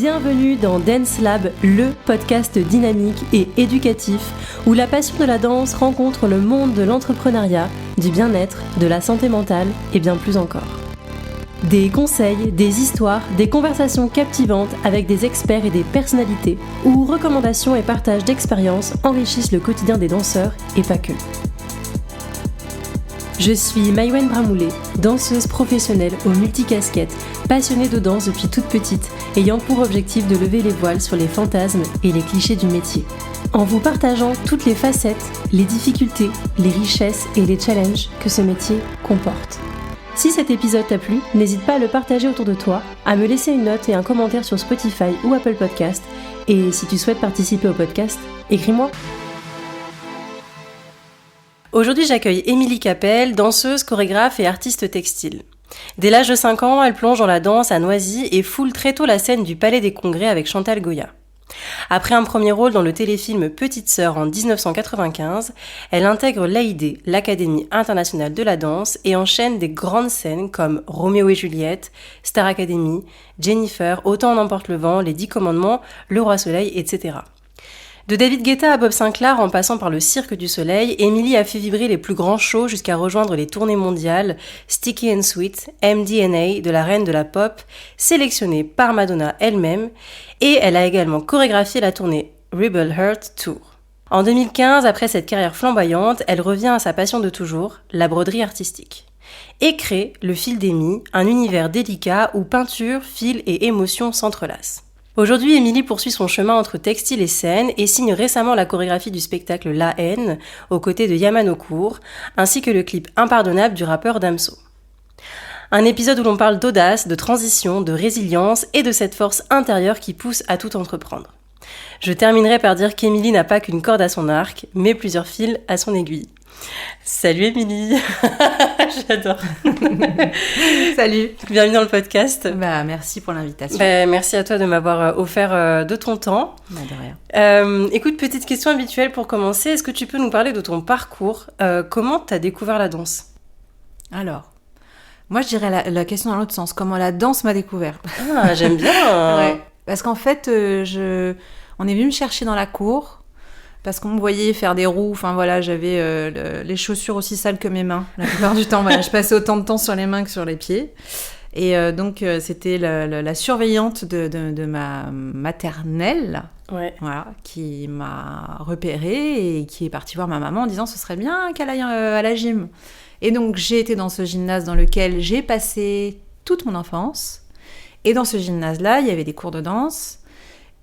Bienvenue dans Dance Lab, le podcast dynamique et éducatif où la passion de la danse rencontre le monde de l'entrepreneuriat, du bien-être, de la santé mentale et bien plus encore. Des conseils, des histoires, des conversations captivantes avec des experts et des personnalités où recommandations et partage d'expériences enrichissent le quotidien des danseurs et pas que. Je suis Maïwenn Bramoulet, danseuse professionnelle aux multicasquettes, passionnée de danse depuis toute petite, ayant pour objectif de lever les voiles sur les fantasmes et les clichés du métier. En vous partageant toutes les facettes, les difficultés, les richesses et les challenges que ce métier comporte. Si cet épisode t'a plu, n'hésite pas à le partager autour de toi, à me laisser une note et un commentaire sur Spotify ou Apple Podcast. Et si tu souhaites participer au podcast, écris-moi. Aujourd'hui, j'accueille Émilie Capel, danseuse, chorégraphe et artiste textile. Dès l'âge de 5 ans, elle plonge dans la danse à Noisy et foule très tôt la scène du Palais des Congrès avec Chantal Goya. Après un premier rôle dans le téléfilm Petite Sœur en 1995, elle intègre l'AID, l'Académie internationale de la danse, et enchaîne des grandes scènes comme Roméo et Juliette, Star Academy, Jennifer, Autant en emporte le vent, Les 10 commandements, Le Roi Soleil, etc. De David Guetta à Bob Sinclair en passant par le Cirque du Soleil, Émilie a fait vibrer les plus grands shows jusqu'à rejoindre les tournées mondiales Sticky and Sweet, MDNA de la reine de la pop, sélectionnée par Madonna elle-même, et elle a également chorégraphié la tournée Rebel Heart Tour. En 2015, après cette carrière flamboyante, elle revient à sa passion de toujours, la broderie artistique, et crée Le Fil d'Émi, un univers délicat où peinture, fil et émotion s'entrelacent. Aujourd'hui, Émilie poursuit son chemin entre textile et scène et signe récemment la chorégraphie du spectacle La Haine, aux côtés de Yaman Okour, ainsi que le clip Impardonnable du rappeur Damso. Un épisode où l'on parle d'audace, de transition, de résilience et de cette force intérieure qui pousse à tout entreprendre. Je terminerai par dire qu'Émilie n'a pas qu'une corde à son arc, mais plusieurs fils à son aiguille. Salut Émilie. J'adore. Salut. Bienvenue dans le podcast. Merci pour l'invitation. Merci à toi de m'avoir offert de ton temps. De rien. Écoute, petite question habituelle pour commencer. Est-ce que tu peux nous parler de ton parcours ? Comment tu as découvert la danse ? Alors, moi je dirais la question dans l'autre sens. Comment la danse m'a découvert ? Ah, j'aime bien. Ouais. Parce qu'en fait, on est venu me chercher dans la cour. Parce qu'on me voyait faire des roues, enfin voilà, j'avais les chaussures aussi sales que mes mains. La plupart du temps, voilà, je passais autant de temps sur les mains que sur les pieds. Et donc, c'était la surveillante de ma maternelle, ouais. Voilà, qui m'a repérée et qui est partie voir ma maman en disant « ce serait bien qu'elle aille à la gym ». Et donc, j'ai été dans ce gymnase dans lequel j'ai passé toute mon enfance. Et dans ce gymnase-là, il y avait des cours de danse.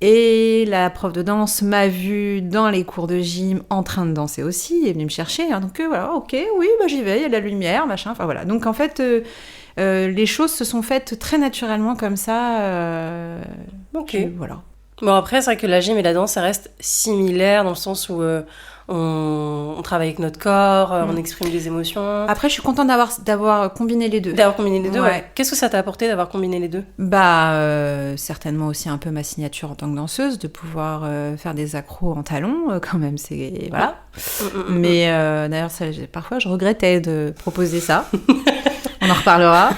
Et la prof de danse m'a vue dans les cours de gym en train de danser aussi, est venue me chercher. Hein, donc voilà, ok, oui, j'y vais, il y a de la lumière, machin, enfin voilà. Donc en fait, les choses se sont faites très naturellement comme ça. Ok. Voilà. Bon, après, c'est vrai que la gym et la danse, ça reste similaire dans le sens où on travaille avec notre corps, on exprime des émotions. Après, je suis contente d'avoir combiné les deux. D'avoir combiné les deux, ouais. Ouais. Qu'est-ce que ça t'a apporté d'avoir combiné les deux ? Certainement aussi un peu ma signature en tant que danseuse, de pouvoir faire des accros en talons, quand même, c'est... Voilà. Mais d'ailleurs, parfois, je regrettais de proposer ça. On en reparlera.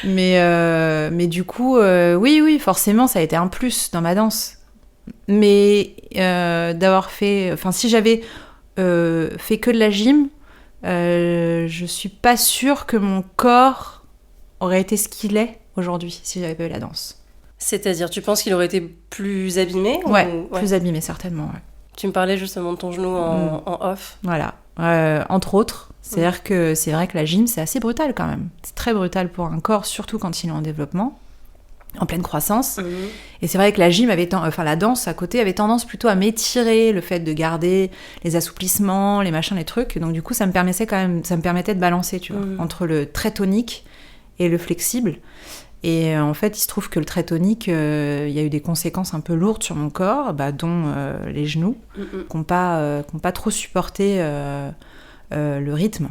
Mais du coup, oui, forcément, ça a été un plus dans ma danse. Mais d'avoir fait... Enfin, si j'avais fait que de la gym, je suis pas sûre que mon corps aurait été ce qu'il est aujourd'hui si j'avais pas eu la danse. C'est-à-dire, tu penses qu'il aurait été plus abîmé ? Ouais, plus abîmé, certainement, ouais. Tu me parlais justement de ton genou en off. Voilà. Entre autres, c'est-à-dire que c'est vrai que la gym, c'est assez brutal quand même. C'est très brutal pour un corps, surtout quand il est en développement, en pleine croissance. Et c'est vrai que la gym la danse à côté avait tendance plutôt à m'étirer, le fait de garder les assouplissements, les machins, les trucs. Donc du coup, ça me permettait de balancer, tu vois, entre le très tonique et le flexible. Et en fait, il se trouve que le très tonique, il y a eu des conséquences un peu lourdes sur mon corps, dont les genoux, qui n'ont pas trop supporté le rythme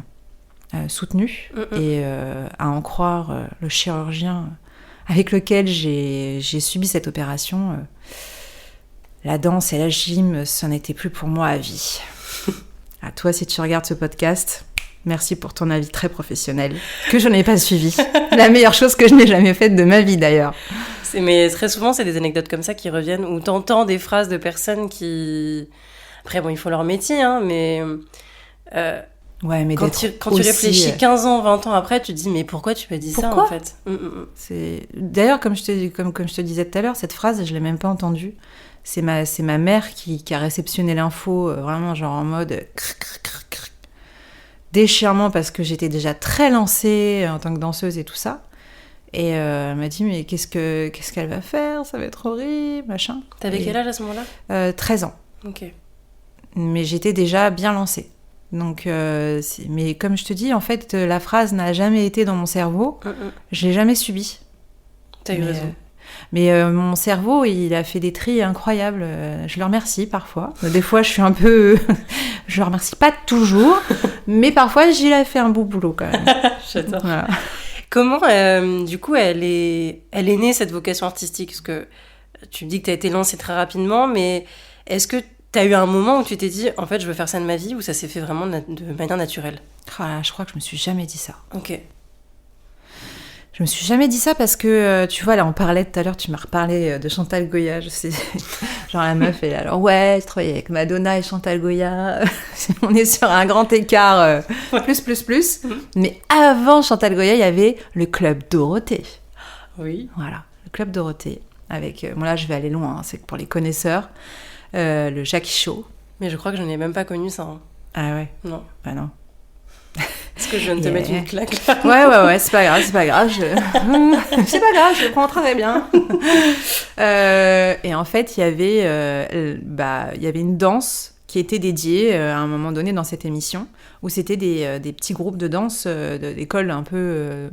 soutenu. Et à en croire le chirurgien avec lequel j'ai subi cette opération, la danse et la gym, ça n'était plus pour moi à vie. À toi, si tu regardes ce podcast, merci pour ton avis très professionnel, que je n'ai pas suivi. La meilleure chose que je n'ai jamais faite de ma vie, d'ailleurs. Mais très souvent, c'est des anecdotes comme ça qui reviennent, où t'entends des phrases de personnes qui... Après, bon, ils font leur métier, hein, mais... Ouais, mais quand tu réfléchis 15 ans, 20 ans après, tu te dis, mais pourquoi tu m'as dit ça, en fait? D'ailleurs, comme je te disais tout à l'heure, cette phrase, je l'ai même pas entendue. C'est ma mère qui a réceptionné l'info, vraiment genre en mode déchirement, parce que j'étais déjà très lancée en tant que danseuse et tout ça. Et elle m'a dit, mais qu'est-ce qu'elle va faire? Ça va être horrible, machin. T'avais quel âge à ce moment-là? 13 ans. Ok. Mais j'étais déjà bien lancée. Donc, mais comme je te dis, en fait, la phrase n'a jamais été dans mon cerveau. Je l'ai jamais subie. T'as eu raison. Mais mon cerveau, il a fait des tris incroyables. Je le remercie parfois. Des fois, je suis un peu... je le remercie pas toujours, mais parfois, il a fait un beau boulot quand même. J'adore. Voilà. Comment, du coup, elle est née, cette vocation artistique? Parce que tu me dis que t'as été lancée très rapidement, mais est-ce que t'as eu un moment où tu t'es dit, en fait, je veux faire ça de ma vie, ou ça s'est fait vraiment de manière naturelle? Voilà, je crois que je me suis jamais dit ça. Ok. Je me suis jamais dit ça parce que, tu vois, là, on parlait tout à l'heure, tu m'as reparlé de Chantal Goya. Je sais, genre la meuf, elle est alors, ouais, je travaillais avec Madonna et Chantal Goya. On est sur un grand écart, plus. Mais avant Chantal Goya, il y avait le Club Dorothée. Oui. Voilà, le Club Dorothée. Avec, bon là, je vais aller loin, hein, c'est pour les connaisseurs. Le Jackie Show. Mais je crois que je n'ai même pas connu ça. Hein. Ah ouais? Non. Bah non. Est-ce que je viens de te mettre une claque là? Ouais, c'est pas grave. C'est pas grave, je le prends très bien. Et en fait, il y avait une danse qui était dédiée à un moment donné dans cette émission, où c'était des petits groupes de danse d'école un peu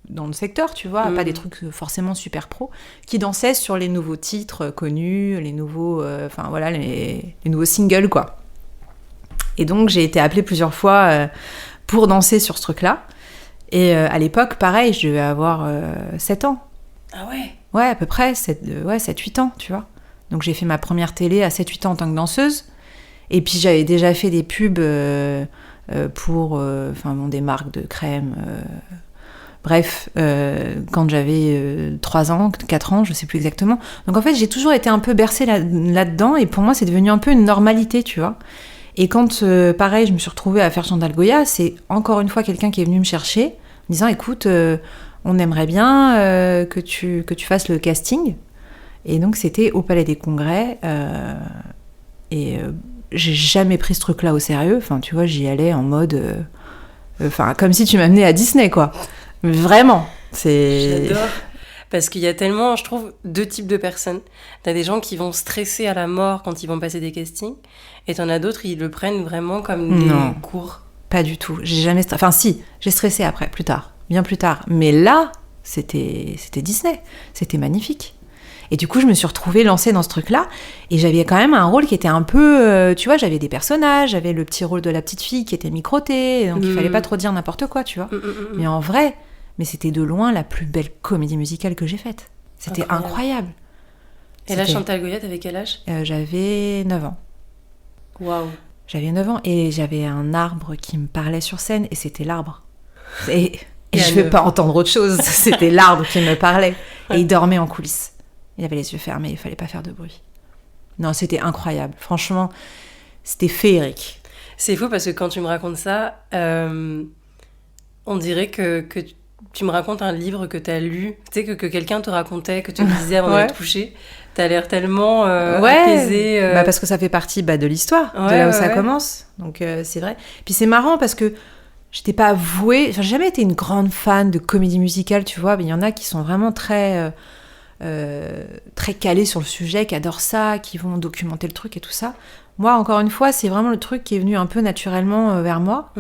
dans le secteur, tu vois, pas des trucs forcément super pro, qui dansaient sur les nouveaux titres connus, les nouveaux, les nouveaux singles, quoi. Et donc, j'ai été appelée plusieurs fois pour danser sur ce truc-là. Et à l'époque, pareil, je devais avoir 7 ans. Ah ouais? Ouais, à peu près, 7-8 ans, tu vois. Donc j'ai fait ma première télé à 7-8 ans en tant que danseuse. Et puis j'avais déjà fait des pubs pour des marques de crème. Bref, quand j'avais 3 ans, 4 ans, je sais plus exactement. Donc en fait, j'ai toujours été un peu bercée là-dedans. Et pour moi, c'est devenu un peu une normalité, tu vois. Et quand, pareil, je me suis retrouvée à faire Chantal Goya, c'est encore une fois quelqu'un qui est venu me chercher, en disant, écoute, on aimerait bien que tu fasses le casting. Et donc, c'était au Palais des Congrès. J'ai jamais pris ce truc-là au sérieux. Enfin, tu vois, j'y allais en mode... comme si tu m'amenais à Disney, quoi. Vraiment. J'adore. Parce qu'il y a tellement, je trouve, 2 types de personnes. T'as des gens qui vont stresser à la mort quand ils vont passer des castings, et t'en as d'autres, ils le prennent vraiment comme des cours. Pas du tout. J'ai jamais stressé. Enfin, si, j'ai stressé après, plus tard. Bien plus tard. Mais là, c'était Disney. C'était magnifique. Et du coup, je me suis retrouvée lancée dans ce truc-là, et j'avais quand même un rôle qui était un peu... tu vois, j'avais des personnages, j'avais le petit rôle de la petite fille qui était microtée, donc il fallait pas trop dire n'importe quoi, tu vois. Mais en vrai... Mais c'était de loin la plus belle comédie musicale que j'ai faite. C'était incroyable. Et là, Chantal Goya, t'avais quel âge? J'avais 9 ans. Waouh. J'avais 9 ans et j'avais un arbre qui me parlait sur scène, et c'était l'arbre. Et je ne veux pas entendre autre chose. C'était l'arbre qui me parlait. Et il dormait en coulisses. Il avait les yeux fermés, il ne fallait pas faire de bruit. Non, c'était incroyable. Franchement, c'était féerique. C'est fou parce que quand tu me racontes ça, on dirait que tu me racontes un livre que tu as lu, tu sais, que quelqu'un te racontait, que tu lisais avant de te coucher. Tu as l'air tellement apaisé. Parce que ça fait partie de l'histoire, de là où ça commence. Donc c'est vrai. Puis c'est marrant parce que j'étais pas vouée... J'ai jamais été une grande fan de comédie musicale, tu vois. Mais il y en a qui sont vraiment très calés sur le sujet, qui adorent ça, qui vont documenter le truc et tout ça. Moi, encore une fois, c'est vraiment le truc qui est venu un peu naturellement vers moi.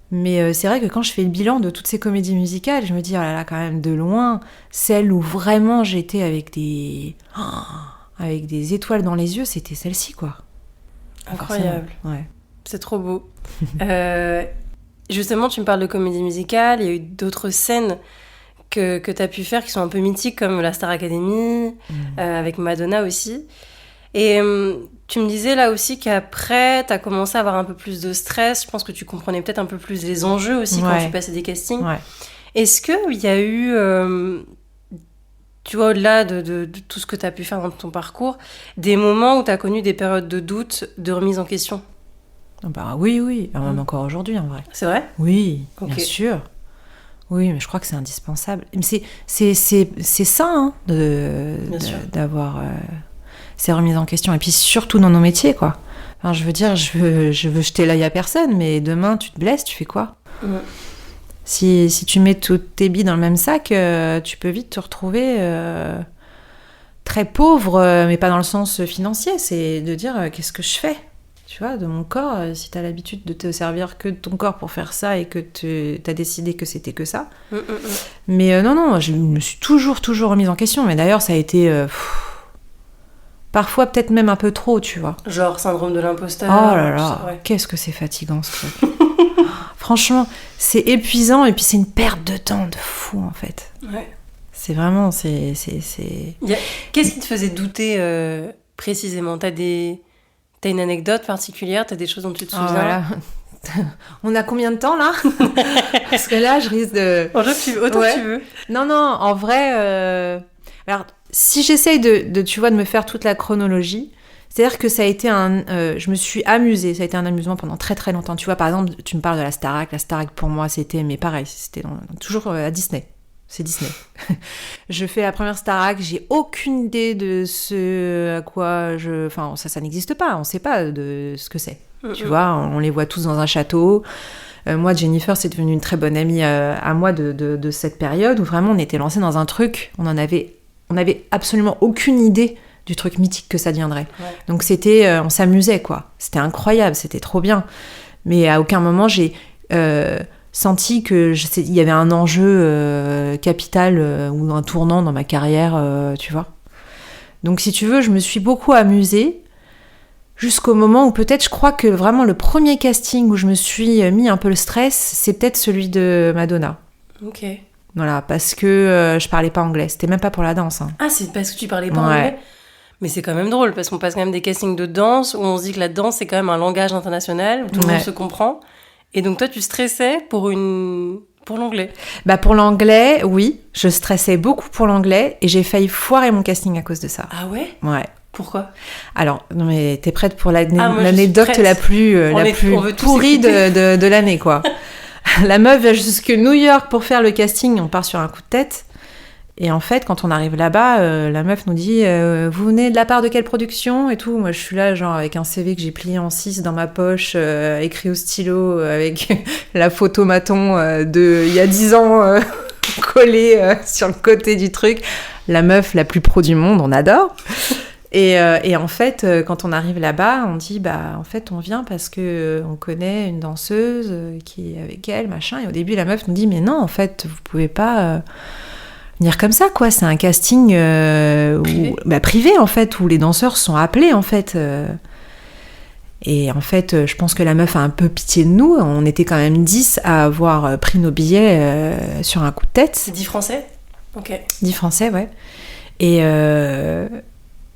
Mais c'est vrai que quand je fais le bilan de toutes ces comédies musicales, je me dis, oh là là, quand même, de loin, celle où vraiment j'étais avec des étoiles dans les yeux, c'était celle-ci, quoi. Incroyable. Ouais. C'est trop beau. Justement, tu me parles de comédie musicale, il y a eu d'autres scènes que tu as pu faire qui sont un peu mythiques, comme la Star Academy, avec Madonna aussi. Et tu me disais là aussi qu'après, tu as commencé à avoir un peu plus de stress. Je pense que tu comprenais peut-être un peu plus les enjeux aussi quand tu passais des castings. Ouais. Est-ce qu'il y a eu... tu vois, au-delà de tout ce que tu as pu faire dans ton parcours, des moments où tu as connu des périodes de doute, de remise en question? Bah oui, même encore aujourd'hui, en vrai. C'est vrai? Oui, Ok. bien sûr. Oui, mais je crois que c'est indispensable. Mais c'est ça, hein, Bien sûr. d'avoir ces remises en question. Et puis surtout dans nos métiers, quoi. Enfin, je veux dire, je veux jeter l'œil à personne, mais demain, tu te blesses, tu fais quoi? Si tu mets toutes tes billes dans le même sac, tu peux vite te retrouver très pauvre, mais pas dans le sens financier. C'est de dire, qu'est-ce que je fais? Tu vois, de mon corps, si t'as l'habitude de te servir que de ton corps pour faire ça et que t'as décidé que c'était que ça. Mais non, je me suis toujours remise en question. Mais d'ailleurs, ça a été parfois peut-être même un peu trop, tu vois. Genre syndrome de l'imposteur. Oh là là, ouais. qu'est-ce que c'est fatigant ce truc. Franchement, c'est épuisant et puis c'est une perte de temps de fou en fait. Ouais. C'est vraiment, Qu'est-ce qui te faisait douter précisément? T'as une anecdote particulière? T'as des choses dont tu te souviens? Voilà. On a combien de temps là? Parce que là, je risque de... Autant que tu veux. Non, en vrai... Alors, si j'essaye tu vois, de me faire toute la chronologie, c'est-à-dire que ça a été je me suis amusée, ça a été un amusement pendant très très longtemps. Tu vois, par exemple, tu me parles de la Starac. La Starac, pour moi, c'était... Mais pareil, c'était toujours à Disney. C'est Disney. Je fais la première Starac, j'ai aucune idée de ce à quoi Enfin, ça n'existe pas, on sait pas de ce que c'est. Tu vois, on les voit tous dans un château. Moi, Jennifer, c'est devenue une très bonne amie à moi de cette période où vraiment on était lancés dans un truc, on avait absolument aucune idée du truc mythique que ça deviendrait. Ouais. Donc c'était, on s'amusait quoi. C'était incroyable, c'était trop bien. Mais à aucun moment j'ai senti qu'il y avait un enjeu capital ou un tournant dans ma carrière, tu vois. Donc si tu veux, je me suis beaucoup amusée jusqu'au moment où peut-être je crois que vraiment le premier casting où je me suis mis un peu le stress, c'est peut-être celui de Madonna. Ok. Voilà, parce que je parlais pas anglais. C'était même pas pour la danse. Hein. Ah, c'est parce que tu parlais pas anglais? Mais c'est quand même drôle, parce qu'on passe quand même des castings de danse où on se dit que la danse, c'est quand même un langage international, où tout le monde se comprend. Et donc toi, tu stressais pour l'anglais? Bah pour l'anglais, oui. Je stressais beaucoup pour l'anglais et j'ai failli foirer mon casting à cause de ça. Ah ouais? Ouais. Pourquoi? Alors, non mais t'es prête pour l'anecdote la plus pourrie de l'année, quoi. La meuf va jusque New York pour faire le casting, on part sur un coup de tête. Et en fait, quand on arrive là-bas, la meuf nous dit « Vous venez de la part de quelle production ?» et tout. Moi, je suis là, genre, avec un CV que j'ai plié en 6 dans ma poche, écrit au stylo, avec la photo maton il y a 10 ans collée sur le côté du truc. La meuf la plus pro du monde, on adore. Et en fait, quand on arrive là-bas, on dit en fait, on vient parce que on connaît une danseuse qui est avec elle, machin. Et au début, la meuf nous dit mais non, en fait, vous pouvez pas venir comme ça, quoi. C'est un casting privé, en fait, où les danseurs sont appelés, en fait. Et en fait, je pense que la meuf a un peu pitié de nous. On était quand même 10 à avoir pris nos billets sur un coup de tête. C'est 10 Français? Ok. 10 Français, ouais.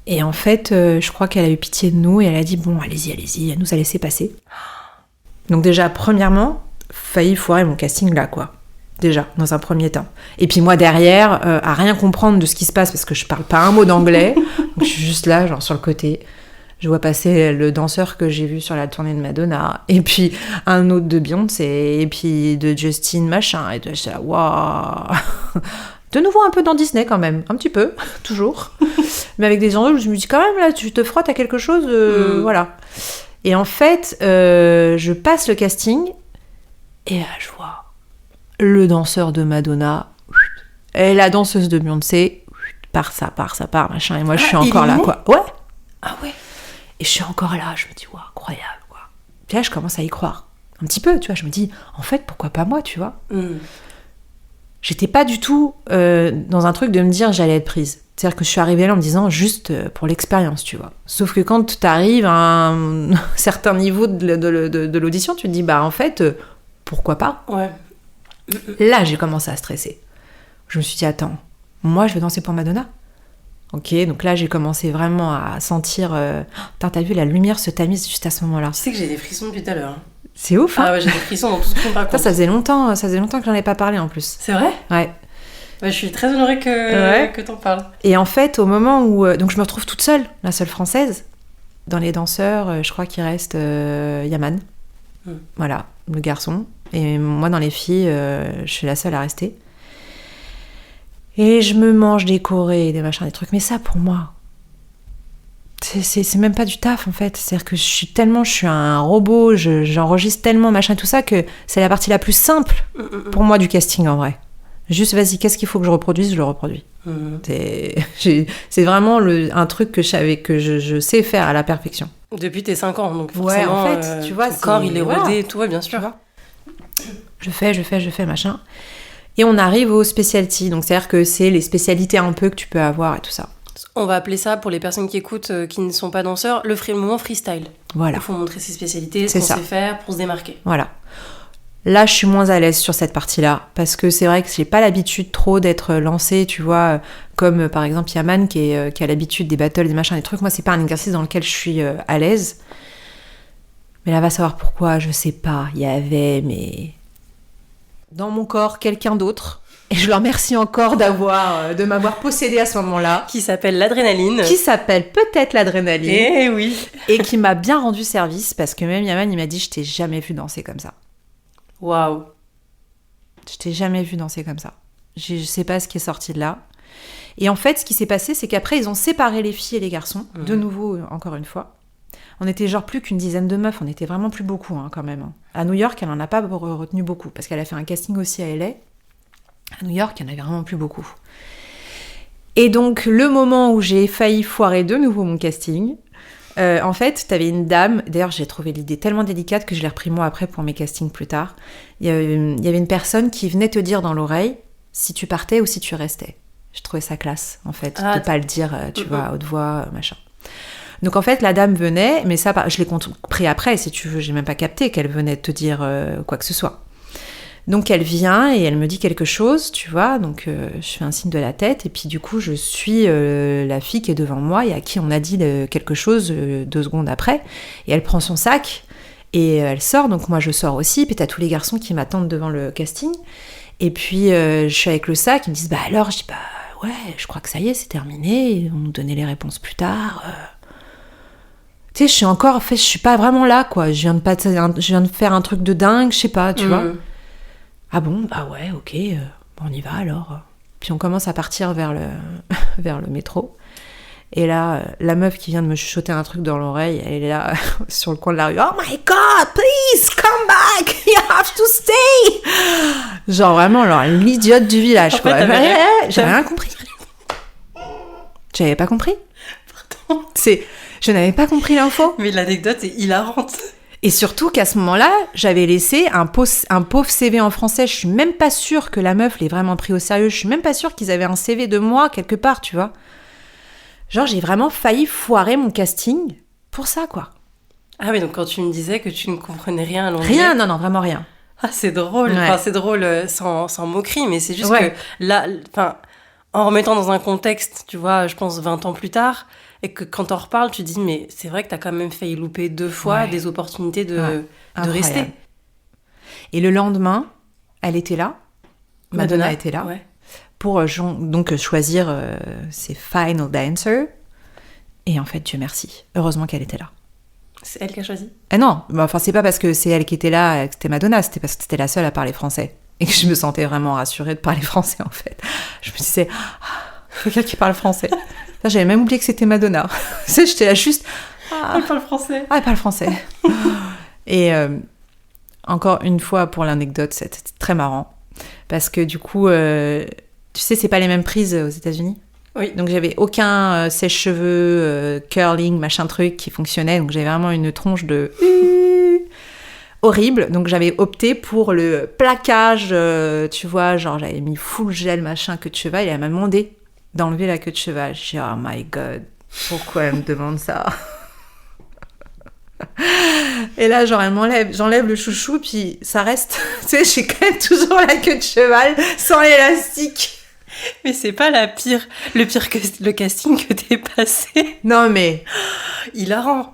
Et en fait, je crois qu'elle a eu pitié de nous et elle a dit bon, allez-y, elle nous a laissé passer. Donc déjà, premièrement, failli foirer mon casting là, quoi. Déjà, dans un premier temps. Et puis moi, derrière, à rien comprendre de ce qui se passe parce que je parle pas un mot d'anglais. Donc je suis juste là, genre sur le côté. Je vois passer le danseur que j'ai vu sur la tournée de Madonna, et puis un autre de Beyoncé, et puis de Justin machin, et je suis là, waouh. De nouveau un peu dans Disney quand même, un petit peu, toujours. Mais avec des enjeux, je me dis quand même, là, tu te frottes à quelque chose, voilà. Et en fait, je passe le casting, et là, je vois le danseur de Madonna, et la danseuse de Beyoncé, part, machin, et moi, je suis encore là, quoi. Ouais. Ah ouais. Et je suis encore là, je me dis, waouh, incroyable, quoi. Puis là, je commence à y croire. Un petit peu, tu vois, je me dis, en fait, pourquoi pas moi, tu vois. J'étais pas du tout dans un truc de me dire j'allais être prise. C'est-à-dire que je suis arrivée là en me disant juste pour l'expérience, tu vois. Sauf que quand t'arrives à un certain niveau de l'audition, tu te dis, en fait, pourquoi pas? Ouais. Là, j'ai commencé à stresser. Je me suis dit, attends, moi, je vais danser pour Madonna? Ok, donc là, j'ai commencé vraiment à sentir... T'as vu, la lumière se tamise juste à ce moment-là. Tu sais que j'ai des frissons depuis tout à l'heure. C'est ouf, hein? Ah ouais, j'ai des frissons dans tout ce qu'on raconte. Ça faisait longtemps que j'en ai pas parlé, en plus. C'est vrai? Ouais. Bah, je suis très honorée que t'en parles. Et en fait, au moment où... donc je me retrouve toute seule, la seule française. Dans les danseurs, je crois qu'il reste Yaman. Voilà, le garçon. Et moi, dans les filles, je suis la seule à rester. Et je me mange des chorés, des machins, des trucs. Mais ça, pour moi, c'est même pas du taf, en fait. C'est-à-dire que je suis un robot, j'enregistre tellement, machin, tout ça, que c'est la partie la plus simple, pour moi, du casting, en vrai. Juste, vas-y, qu'est-ce qu'il faut que je reproduise, je le reproduis. C'est vraiment un truc que je sais faire à la perfection. Depuis tes 5 ans, donc forcément, en fait, tu vois, ton corps, il est rodé et tout, ouais, bien sûr. Je fais, machin. Et on arrive aux specialty, donc c'est-à-dire que c'est les spécialités un peu que tu peux avoir et tout ça. On va appeler ça, pour les personnes qui écoutent, qui ne sont pas danseurs, le moment freestyle. Voilà. Il faut montrer ses spécialités, ce qu'on sait faire pour se démarquer. Voilà. Là, je suis moins à l'aise sur cette partie-là, parce que c'est vrai que j'ai pas l'habitude trop d'être lancée, tu vois, comme par exemple Yaman qui a l'habitude des battles, des machins, des trucs. Moi, c'est pas un exercice dans lequel je suis à l'aise. Mais là, va savoir pourquoi, je sais pas. Il y avait, mais dans mon corps, quelqu'un d'autre. Et je le remercie encore de m'avoir possédée à ce moment-là. Qui s'appelle l'adrénaline. Qui s'appelle peut-être l'adrénaline. Eh oui. Et qui m'a bien rendu service, parce que même Yaman, il m'a dit, je t'ai jamais vu danser comme ça. Waouh. Je t'ai jamais vu danser comme ça. Je sais pas ce qui est sorti de là. Et en fait, ce qui s'est passé, c'est qu'après, ils ont séparé les filles et les garçons. De nouveau, encore une fois. On était genre plus qu'une dizaine de meufs. On était vraiment plus beaucoup, quand même. À New York, elle en a pas retenu beaucoup. Parce qu'elle a fait un casting aussi à LA. À New York, il y en avait vraiment plus beaucoup. Et donc, le moment où j'ai failli foirer de nouveau mon casting... en fait, t'avais une dame, d'ailleurs j'ai trouvé l'idée tellement délicate que je l'ai repris moi après pour mes castings plus tard. Il y avait une personne qui venait te dire dans l'oreille si tu partais ou si tu restais. Je trouvais ça classe, en fait, de pas le dire, tu vois, à haute voix, machin. Donc en fait, la dame venait, mais ça, je l'ai compris après, si tu veux, j'ai même pas capté qu'elle venait te dire quoi que ce soit. Donc elle vient et elle me dit quelque chose, tu vois, donc je fais un signe de la tête et puis du coup je suis la fille qui est devant moi et à qui on a dit quelque chose 2 secondes après et elle prend son sac et elle sort, donc moi je sors aussi, puis t'as tous les garçons qui m'attendent devant le casting et puis je suis avec le sac, ils me disent bah alors, je dis bah ouais, je crois que ça y est, c'est terminé, on nous donnait les réponses plus tard. Tu sais, je suis pas vraiment là quoi, je viens de faire un truc de dingue, je sais pas, tu vois. Ah bon, bah ouais, ok, on y va alors. Puis on commence à partir vers le métro. Et là, la meuf qui vient de me chuchoter un truc dans l'oreille, elle est là, sur le coin de la rue. Oh my God, please, come back, you have to stay. Genre vraiment, genre l'idiote du village, quoi. J'avais rien compris. J'avais pas compris. Pardon. Je n'avais pas compris l'info. Mais l'anecdote est hilarante. Et surtout qu'à ce moment-là, j'avais laissé un pauvre CV en français. Je suis même pas sûre que la meuf l'ait vraiment pris au sérieux. Je suis même pas sûre qu'ils avaient un CV de moi quelque part, tu vois. Genre, j'ai vraiment failli foirer mon casting pour ça, quoi. Ah oui, donc quand tu me disais que tu ne comprenais rien à l'anglais... Rien, non, vraiment rien. Ah, c'est drôle. Ouais. Enfin, c'est drôle sans moquerie, mais c'est juste que là... Enfin, en remettant dans un contexte, tu vois, je pense 20 ans plus tard... Et que quand on reparle, tu dis, mais c'est vrai que t'as quand même failli louper 2 fois des opportunités de rester. Et le lendemain, elle était là. Madonna était là. Ouais. Pour donc choisir ses Final Dancer. Et en fait, Dieu merci. Heureusement qu'elle était là. C'est elle qui a choisi ? Ah non, enfin, c'est pas parce que c'est elle qui était là que c'était Madonna, c'était parce que c'était la seule à parler français. Et que je me sentais vraiment rassurée de parler français, en fait. Je me disais, quelqu'un qui parle français. J'avais même oublié que c'était Madonna. J'étais là juste... Elle parle français. Elle parle français. Et encore une fois, pour l'anecdote, c'était très marrant. Parce que du coup, tu sais, c'est pas les mêmes prises aux États-Unis. Oui. Donc j'avais aucun sèche-cheveux, curling, machin truc qui fonctionnait. Donc j'avais vraiment une tronche de... horrible. Donc j'avais opté pour le plaquage, tu vois, genre j'avais mis full gel, machin, queue de cheval. Et elle m'a demandé d'enlever la queue de cheval. Je dis, oh my God, pourquoi elle me demande ça? Et là, genre, j'enlève le chouchou, puis ça reste, tu sais, j'ai quand même toujours la queue de cheval sans l'élastique. Mais c'est pas le pire casting que t'es passé. Non, mais... Hilarant.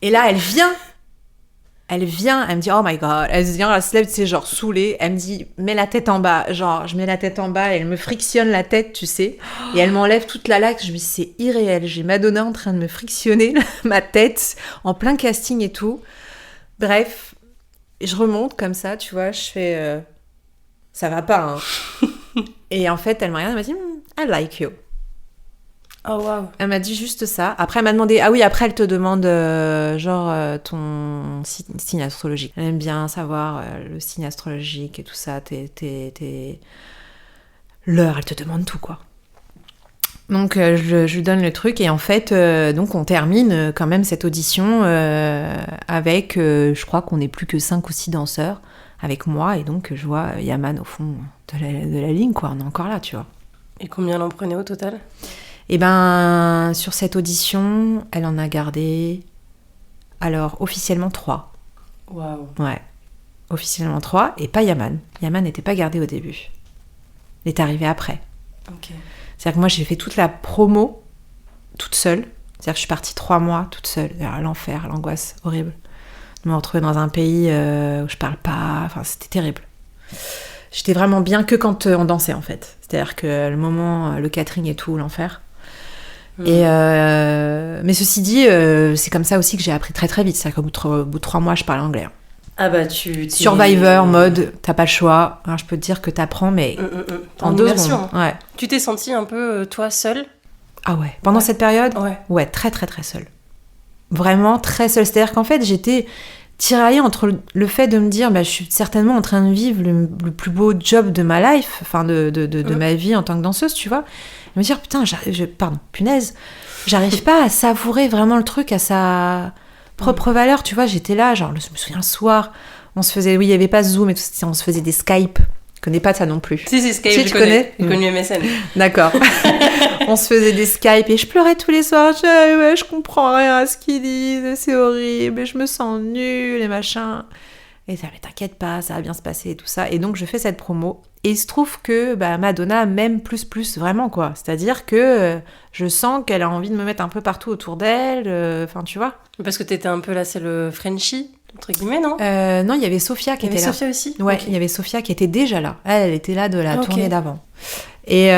Et là, elle vient. Elle vient, elle me dit, oh my god, elle vient, elle se lève, c'est genre saoulée, elle me dit, mets la tête en bas, genre, je mets la tête en bas, et elle me frictionne la tête, tu sais, et elle m'enlève toute la laque, je me dis, c'est irréel, j'ai Madonna en train de me frictionner ma tête, en plein casting et tout. Bref, je remonte comme ça, tu vois, je fais, ça va pas, hein. Et en fait, elle m'a regardé, elle m'a dit, I like you. Oh wow. Elle m'a dit juste ça. Après, elle m'a demandé... Ah oui, après, elle te demande, ton signe astrologique. Elle aime bien savoir le signe astrologique et tout ça. L'heure, elle te demande tout, quoi. Donc, je lui donne le truc. Et en fait, donc, on termine quand même cette audition avec... je crois qu'on n'est plus que 5 ou 6 danseurs avec moi. Et donc, je vois Yaman au fond de la ligne, quoi. On est encore là, tu vois. Et combien elle en prenait au total ? Et ben, sur cette audition, elle en a gardé, alors, officiellement 3. Waouh. Ouais, officiellement 3, et pas Yaman. Yaman n'était pas gardé au début. Il est arrivé après. Ok. C'est-à-dire que moi, j'ai fait toute la promo toute seule. C'est-à-dire que je suis partie 3 mois toute seule. L'enfer, l'angoisse, horrible. De me retrouver dans un pays où je parle pas, enfin, c'était terrible. J'étais vraiment bien que quand on dansait, en fait. C'est-à-dire que le moment, le catering et tout, l'enfer. Et mais ceci dit, c'est comme ça aussi que j'ai appris très très vite. C'est-à-dire qu'au bout de 3 mois, je parle anglais. Ah bah tu... Survivor, mode, t'as pas le choix. Alors, je peux te dire que t'apprends, mais en 2 secondes. Ouais. Tu t'es sentie un peu, toi, seule ? Ah ouais. Pendant cette période, ouais, très très très seule. Vraiment très seule. C'est-à-dire qu'en fait, j'étais tiraillée entre le fait de me dire, bah, je suis certainement en train de vivre le plus beau job de ma life, enfin de ma vie en tant que danseuse, tu vois. Me dire putain, punaise, j'arrive pas à savourer vraiment le truc à sa propre valeur, tu vois. J'étais là, genre, je me souviens le soir, on se faisait, oui, il y avait pas Zoom et tout, on se faisait des Skype. Je connais pas ça non plus. Si Skype, je connais. J'ai connu MSN. D'accord. On se faisait des Skype et je pleurais tous les soirs. Je comprends rien à ce qu'ils disent, c'est horrible, et je me sens nulle et machin. Et ça, mais t'inquiète pas, ça va bien se passer et tout ça. Et donc, je fais cette promo. Et il se trouve que Madonna m'aime plus, vraiment, quoi. C'est-à-dire que je sens qu'elle a envie de me mettre un peu partout autour d'elle. Enfin, tu vois. Parce que t'étais un peu là, c'est le Frenchie, entre guillemets, non ? Non, il y avait Sophia qui était là. Il y avait Sophia aussi ? Ouais, il y avait Sophia qui était déjà là. Elle était là de la tournée d'avant. Et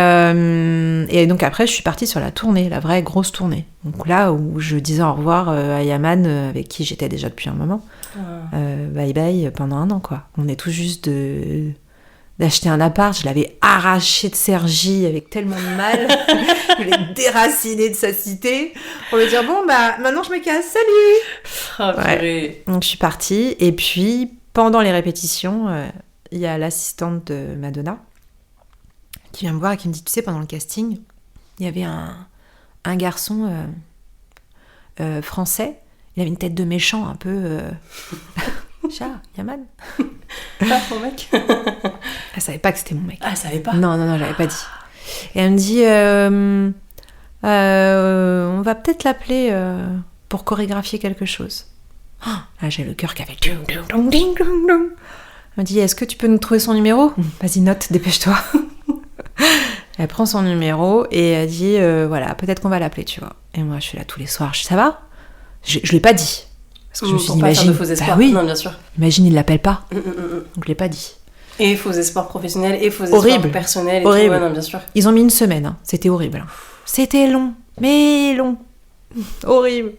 donc après, je suis partie sur la tournée, la vraie grosse tournée. Donc là où je disais au revoir à Yaman, avec qui j'étais déjà depuis un moment. Bye bye pendant 1 an, quoi. On est tout juste d'acheter un appart. Je l'avais arraché de Sergi avec tellement de mal. Je l'ai déraciné de sa cité pour lui dire bon maintenant je me casse, salut. Ouais. Donc je suis partie et puis pendant les répétitions, il y a l'assistante de Madonna qui vient me voir et qui me dit, tu sais, pendant le casting, il y avait un garçon français, il avait une tête de méchant un peu... Yaman. Ah, mon mec. Elle savait pas que c'était mon mec. Ah, elle savait pas. Non, j'avais pas dit. Et elle me dit, on va peut-être l'appeler pour chorégraphier quelque chose. Là, j'ai le cœur qui avait... Elle me dit, est-ce que tu peux nous trouver son numéro ? Vas-y, note, dépêche-toi. Elle prend son numéro et elle dit voilà, peut-être qu'on va l'appeler, tu vois. Et moi, je suis là tous les soirs. Ça va ? Je lui ai pas dit. Parce que je me suis dit, imagine. Oui. Non, bien sûr. Imagine, il l'appelle pas. Donc, je l'ai pas dit. Et faux espoirs professionnels et faux espoirs personnels. Horrible. Tout. Ouais, non, bien sûr. Ils ont mis 1 semaine. Hein. C'était horrible. C'était long. Mais long. Horrible.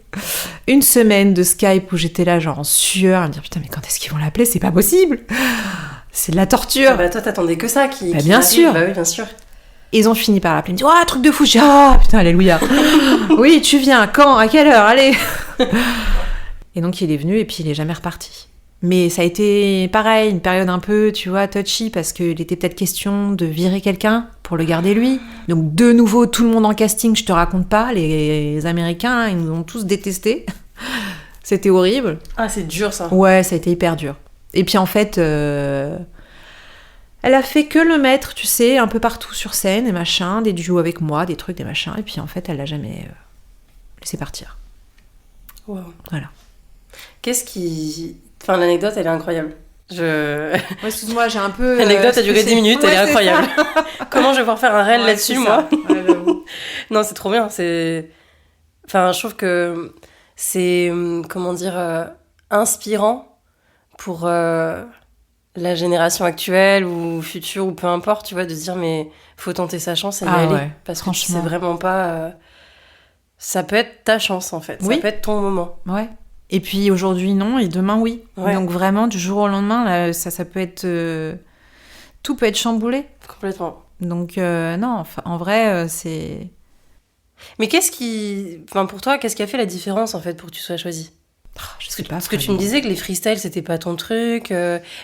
1 semaine de Skype où j'étais là, genre en sueur, à me dire putain, mais quand est-ce qu'ils vont l'appeler ? C'est pas possible. C'est de la torture. Ah bah toi, t'attendais que ça qui bien sûr. Bah oui, bien sûr. Et ils ont fini par l'appeler. Ils me disent oh, truc de fou. Je dis putain, alléluia. Oui, tu viens. Quand ? À quelle heure ? Allez. Et donc il est venu et puis il est jamais reparti. Mais ça a été pareil, une période un peu, tu vois, touchy, parce qu'il était peut-être question de virer quelqu'un pour le garder lui. Donc de nouveau, tout le monde en casting, je te raconte pas, les Américains, ils nous ont tous détestés. C'était horrible. Ah, c'est dur ça. Ouais, ça a été hyper dur. Et puis en fait, elle a fait que le mettre, tu sais, un peu partout sur scène, et machin, des duos avec moi, des trucs, des machins, et puis en fait, elle l'a jamais laissé partir. Wow. Voilà. Qu'est-ce qui... Enfin, l'anecdote, elle est incroyable. Ouais, excuse-moi, j'ai un peu... L'anecdote a duré 10 minutes, elle est incroyable. Comment je vais pouvoir faire un réel là-dessus, moi ? Ouais, non, c'est trop bien. Enfin, je trouve que c'est, comment dire, inspirant pour la génération actuelle ou future ou peu importe, tu vois, de se dire mais faut tenter sa chance et y aller. Ouais, parce que c'est vraiment pas... ça peut être ta chance en fait, oui. ça peut être ton moment. Ouais. Et puis aujourd'hui non, et demain oui. Ouais. Donc vraiment du jour au lendemain, là, ça peut être... tout peut être chamboulé. Complètement. Donc non, en vrai, c'est... Mais pour toi, qu'est-ce qui a fait la différence en fait pour que tu sois choisie? Je sais pas. Parce que tu me disais que les freestyles c'était pas ton truc,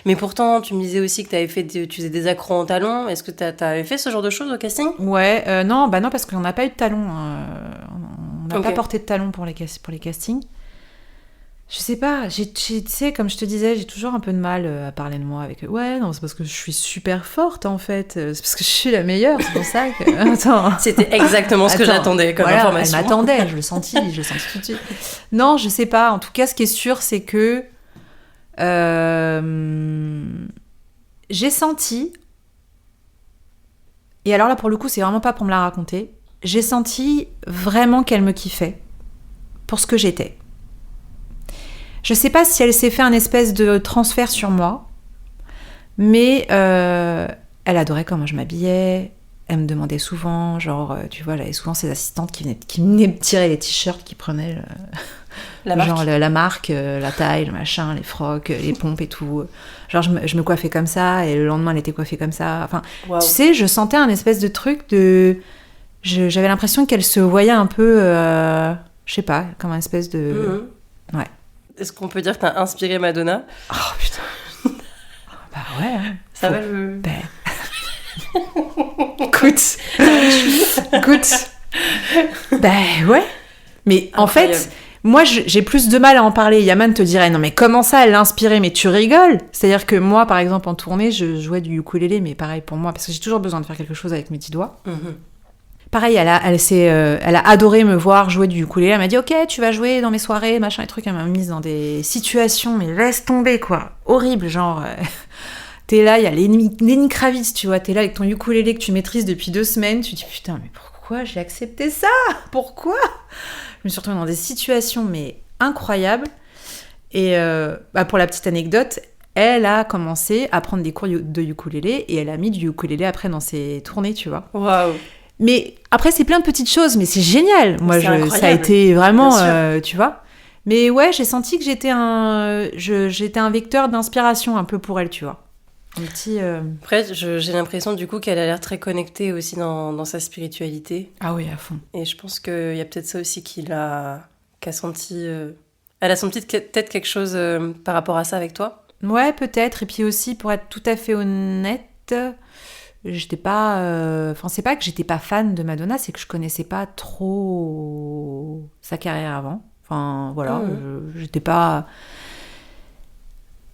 mais pourtant tu me disais aussi que tu faisais des accros en talons. Est-ce que t'avais fait ce genre de choses au casting? Ouais, non, parce qu'on n'a pas eu de talons. On n'a pas porté de talons pour les castings. Je sais pas, tu sais, comme je te disais, j'ai toujours un peu de mal à parler de moi avec eux. Ouais, non, c'est parce que je suis super forte en fait. C'est parce que je suis la meilleure, c'est pour ça que... Attends. C'était exactement ce que j'attendais comme information. Elle m'attendait, je le sentis tout de suite. Non, je sais pas. En tout cas, ce qui est sûr, c'est que j'ai senti... Et alors là, pour le coup, c'est vraiment pas pour me la raconter. J'ai senti vraiment qu'elle me kiffait pour ce que j'étais. Je sais pas si elle s'est fait un espèce de transfert sur moi, mais elle adorait comment je m'habillais. Elle me demandait souvent, genre, tu vois, elle avait souvent ses assistantes qui venaient me tirer les t-shirts, qui prenaient la marque, la taille, le machin, les frocs, les pompes et tout. Genre, je me coiffais comme ça, et le lendemain, elle était coiffée comme ça. Enfin, wow. Tu sais, je sentais un espèce de truc de... J'avais l'impression qu'elle se voyait un peu, je sais pas, comme un espèce de... Ouais. Est-ce qu'on peut dire que t'as inspiré Madonna? Oh putain. Bah ouais. Hein. Ça va le... Écoute. Bah ouais. Mais en fait, moi j'ai plus de mal à en parler. Yaman te dirait non mais comment ça elle l'a inspiré? Mais tu rigoles. C'est-à-dire que moi par exemple en tournée je jouais du ukulélé, mais pareil pour moi parce que j'ai toujours besoin de faire quelque chose avec mes petits doigts. Pareil, elle a adoré me voir jouer du ukulélé. Elle m'a dit, ok, tu vas jouer dans mes soirées, machin et trucs. Elle m'a mise dans des situations, mais laisse tomber, quoi. Horrible, genre... t'es là, il y a Lenny Kravitz, tu vois. T'es là avec ton ukulélé que tu maîtrises depuis 2 semaines. Tu te dis, putain, mais pourquoi j'ai accepté ça? Pourquoi? Je me suis retrouvée dans des situations, mais incroyables. Et pour la petite anecdote, elle a commencé à prendre des cours de ukulélé et elle a mis du ukulélé après dans ses tournées, tu vois. Waouh! Mais après, c'est plein de petites choses, mais c'est génial. Moi, ça a été vraiment, tu vois. Mais ouais, j'ai senti que j'étais un vecteur d'inspiration un peu pour elle, tu vois. Un petit... Après, j'ai l'impression du coup qu'elle a l'air très connectée aussi dans sa spiritualité. Ah oui, à fond. Et je pense qu'il y a peut-être ça aussi qu'a senti... Elle a senti peut-être quelque chose par rapport à ça avec toi? Ouais, peut-être. Et puis aussi, pour être tout à fait honnête... J'étais pas... Enfin, c'est pas que j'étais pas fan de Madonna, c'est que je connaissais pas trop sa carrière avant. Enfin, voilà, j'étais pas...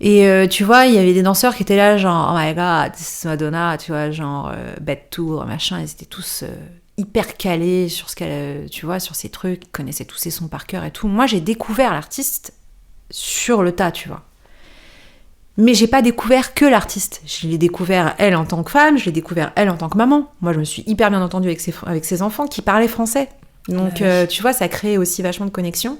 Et tu vois, il y avait des danseurs qui étaient là, genre, oh my god, c'est Madonna, tu vois, genre, Bad Tour, machin, ils étaient tous hyper calés sur ce qu'elle... tu vois, sur ses trucs, ils connaissaient tous ses sons par cœur et tout. Moi, j'ai découvert l'artiste sur le tas, tu vois. Mais j'ai pas découvert que l'artiste. Je l'ai découvert elle en tant que femme, je l'ai découvert elle en tant que maman. Moi, je me suis hyper bien entendue avec ses enfants qui parlaient français. Donc, tu vois, ça crée aussi vachement de connexion.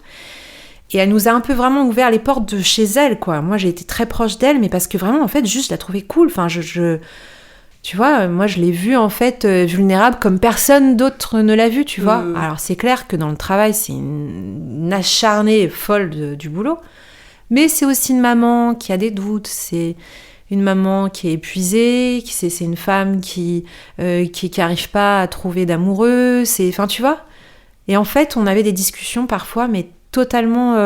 Et elle nous a un peu vraiment ouvert les portes de chez elle, quoi. Moi, j'ai été très proche d'elle, mais parce que vraiment, en fait, juste, je la trouvais cool. Enfin, tu vois, moi, je l'ai vue, en fait, vulnérable comme personne d'autre ne l'a vue, tu vois. Alors, c'est clair que dans le travail, c'est une acharnée folle du boulot. Mais c'est aussi une maman qui a des doutes, c'est une maman qui est épuisée, c'est une femme qui arrive pas à trouver d'amoureux, enfin tu vois. Et en fait, on avait des discussions parfois, mais totalement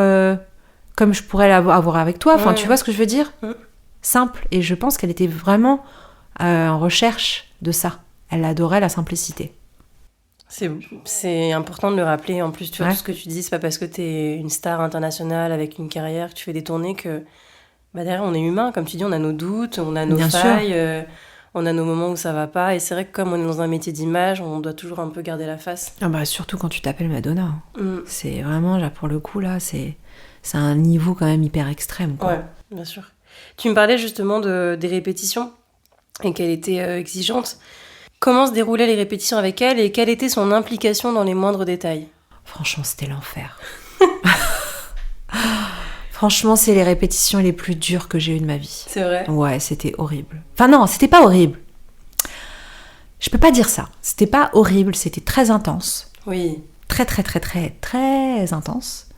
comme je pourrais l'avoir avec toi. Enfin, tu vois ce que je veux dire? Simple. Et je pense qu'elle était vraiment en recherche de ça. Elle adorait la simplicité. C'est important de le rappeler. En plus, tu vois, tout ce que tu dis, c'est pas parce que t'es une star internationale avec une carrière, que tu fais des tournées, que derrière, on est humain. Comme tu dis, on a nos doutes, on a nos failles, on a nos moments où ça va pas. Et c'est vrai que comme on est dans un métier d'image, on doit toujours un peu garder la face. Ah bah, surtout quand tu t'appelles Madonna. C'est vraiment, là, pour le coup, là, c'est un niveau quand même hyper extrême, quoi. Ouais, bien sûr. Tu me parlais justement des répétitions et qu'elle était exigeante. Comment se déroulaient les répétitions avec elle et quelle était son implication dans les moindres détails? Franchement, c'était l'enfer. Franchement, c'est les répétitions les plus dures que j'ai eues de ma vie. C'est vrai? Ouais, c'était horrible. Enfin non, c'était pas horrible. Je peux pas dire ça. C'était pas horrible, c'était très intense. Oui. Très, très, très, très, très intense.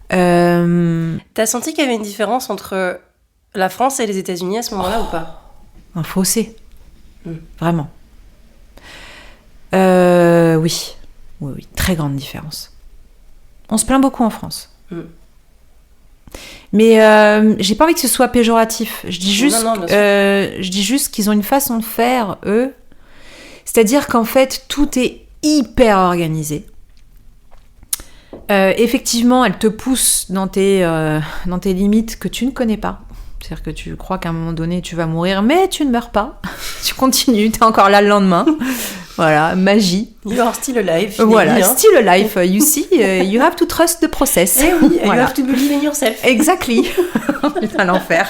T'as senti qu'il y avait une différence entre la France et les États-Unis à ce moment-là ou pas? Un fossé. Vraiment. Oui. Oui, très grande différence. On se plaint beaucoup en France. Mais j'ai pas envie que ce soit péjoratif. Je dis juste, je dis juste qu'ils ont une façon de faire, eux. C'est-à-dire qu'en fait, tout est hyper organisé. Effectivement, elle te pousse dans tes limites que tu ne connais pas. C'est-à-dire que tu crois qu'à un moment donné, tu vas mourir, mais tu ne meurs pas. Tu continues, t'es encore là le lendemain. Voilà, magie. You are still alive. Voilà, still alive. You see, you have to trust the process. Eh oui, voilà. you have to believe in yourself. Exactly. Putain, l'enfer.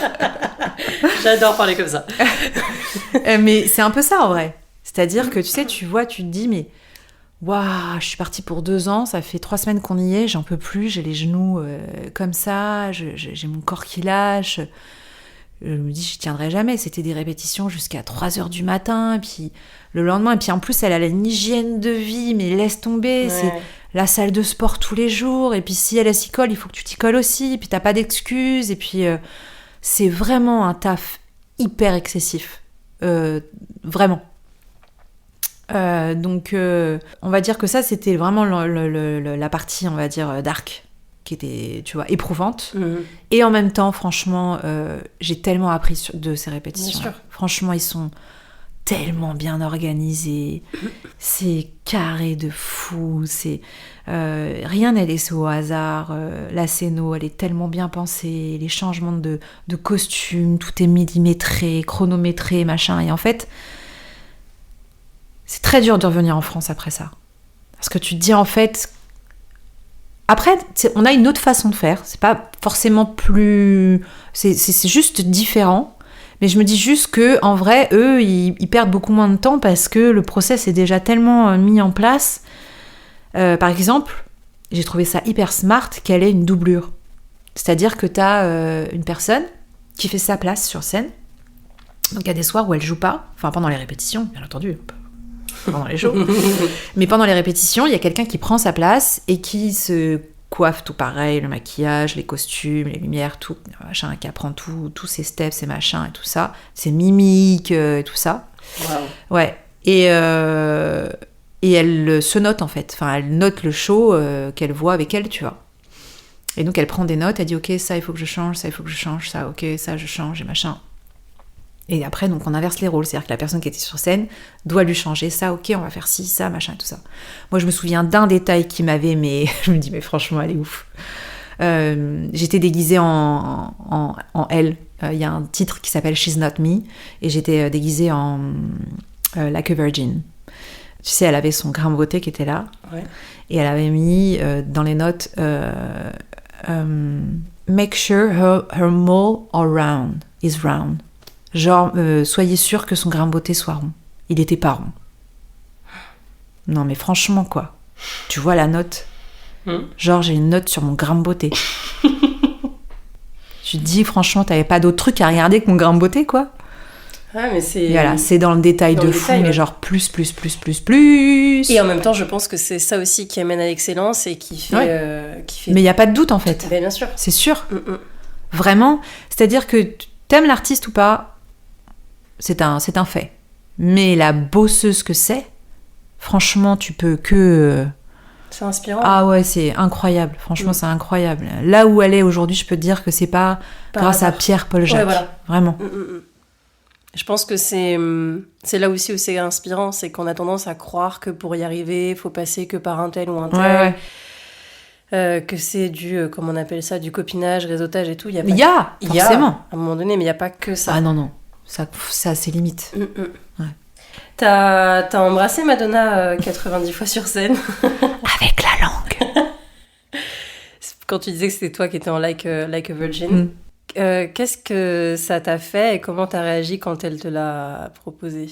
J'adore parler comme ça. Mais c'est un peu ça, en vrai. C'est-à-dire que, tu sais, tu vois, tu te dis, mais... Waouh, je suis partie pour 2 ans, ça fait 3 semaines qu'on y est, j'en peux plus, j'ai les genoux comme ça, j'ai mon corps qui lâche. Je me dis, je tiendrai jamais. C'était des répétitions jusqu'à 3h du matin, et puis le lendemain, et puis en plus, elle a une hygiène de vie, mais laisse tomber, ouais. C'est la salle de sport tous les jours, et puis si elle s'y colle, il faut que tu t'y colles aussi, et puis t'as pas d'excuses, et puis c'est vraiment un taf hyper excessif. Vraiment. Donc, on va dire que ça, c'était vraiment la partie, on va dire, dark, qui était, tu vois, éprouvante. Et en même temps, franchement, j'ai tellement appris de ces répétitions. Bien sûr. Franchement, ils sont tellement bien organisés. C'est carré de fou. Rien n'est laissé au hasard. La scéno, elle est tellement bien pensée. Les changements de costumes, tout est millimétré, chronométré, machin. Et en fait... c'est très dur de revenir en France après ça. Parce que tu te dis, en fait... Après, on a une autre façon de faire. C'est pas forcément plus... C'est juste différent. Mais je me dis juste que, en vrai, eux, ils perdent beaucoup moins de temps parce que le process est déjà tellement mis en place. Par exemple, j'ai trouvé ça hyper smart qu'elle ait une doublure. C'est-à-dire que t'as une personne qui fait sa place sur scène. Donc il y a des soirs où elle joue pas. Enfin, pendant les répétitions, bien entendu. Pendant les shows. Mais pendant les répétitions, il y a quelqu'un qui prend sa place et qui se coiffe tout pareil, le maquillage, les costumes, les lumières, tout, machin, qui apprend tous ses steps, ses machins et tout ça, ses mimiques et tout ça. Wow. Ouais. Et elle se note en fait. Enfin, elle note le show qu'elle voit avec elle, tu vois. Et donc elle prend des notes, elle dit ok, ça il faut que je change, ça il faut que je change, ça ok, ça je change et machin. Et après, donc, on inverse les rôles. C'est-à-dire que la personne qui était sur scène doit lui changer ça. Ok, on va faire ci, ça, machin, tout ça. Moi, je me souviens d'un détail qui m'avait... Mais je me dis, mais franchement, elle est ouf. J'étais déguisée en elle. Il y a un titre qui s'appelle She's Not Me. Et j'étais déguisée en Like a Virgin. Tu sais, elle avait son grain de beauté qui était là. Ouais. Et elle avait mis dans les notes... Make sure her mole around is round. Genre, soyez sûr que son grain de beauté soit rond. Il était pas rond. Non, mais franchement, quoi. Tu vois la note ? Genre, j'ai une note sur mon grain de beauté. Tu te dis, franchement, t'avais pas d'autre truc à regarder que mon grain de beauté, quoi. Ah, mais c'est... Voilà, c'est dans le détail de fou, mais genre plus. Et en même temps, je pense que c'est ça aussi qui amène à l'excellence et qui fait... Ouais. Mais il n'y a pas de doute, en fait. Ben, bien sûr. C'est sûr. Vraiment. C'est-à-dire que t'aimes l'artiste ou pas, c'est un fait. Mais la bosseuse que c'est, franchement, tu peux que... C'est inspirant. Ah ouais, c'est incroyable. Franchement, c'est incroyable. Là où elle est aujourd'hui, je peux te dire que c'est pas grâce à Pierre-Paul Jacques. Ouais, voilà. Vraiment. Je pense que c'est là aussi où c'est inspirant, c'est qu'on a tendance à croire que pour y arriver, il faut passer que par un tel ou un tel. Ouais. Que c'est comment on appelle ça, du copinage, réseautage et tout. Il y a forcément. À un moment donné, mais il n'y a pas que ça. Ah non. Ça a ses limites. Ouais. T'as embrassé Madonna 90 fois sur scène. Avec la langue. Quand tu disais que c'était toi qui étais en Like a Virgin, qu'est-ce que ça t'a fait et comment t'as réagi quand elle te l'a proposé ?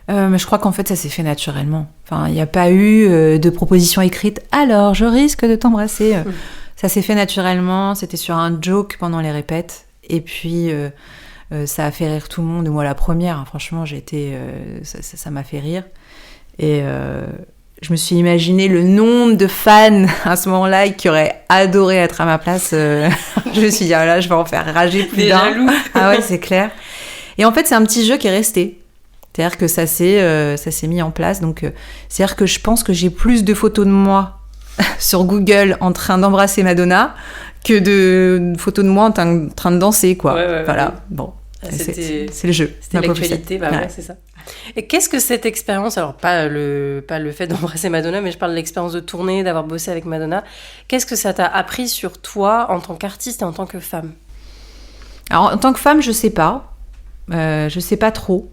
Mais je crois qu'en fait, ça s'est fait naturellement. Enfin, il n'y a pas eu de proposition écrite. Alors, je risque de t'embrasser. Ça s'est fait naturellement, c'était sur un joke pendant les répètes. Et puis, ça a fait rire tout le monde. Et moi, la première, hein, franchement, ça m'a fait rire. Et je me suis imaginé le nombre de fans à ce moment-là qui auraient adoré être à ma place. Je me suis dit, ah là, je vais en faire rager plus d'un. Jaloux. Ah ouais, c'est clair. Et en fait, c'est un petit jeu qui est resté. C'est-à-dire que ça s'est mis en place. Donc, c'est-à-dire que je pense que j'ai plus de photos de moi sur Google en train d'embrasser Madonna que de photos de moi en train de danser, quoi. Ouais, voilà, ouais. bon. Ah, C'est le jeu. C'était l'actualité, ouais, c'est ça. Et qu'est-ce que cette expérience, alors pas le fait d'embrasser Madonna, mais je parle de l'expérience de tournée, d'avoir bossé avec Madonna, qu'est-ce que ça t'a appris sur toi en tant qu'artiste et en tant que femme ? Alors, en tant que femme, je sais pas trop.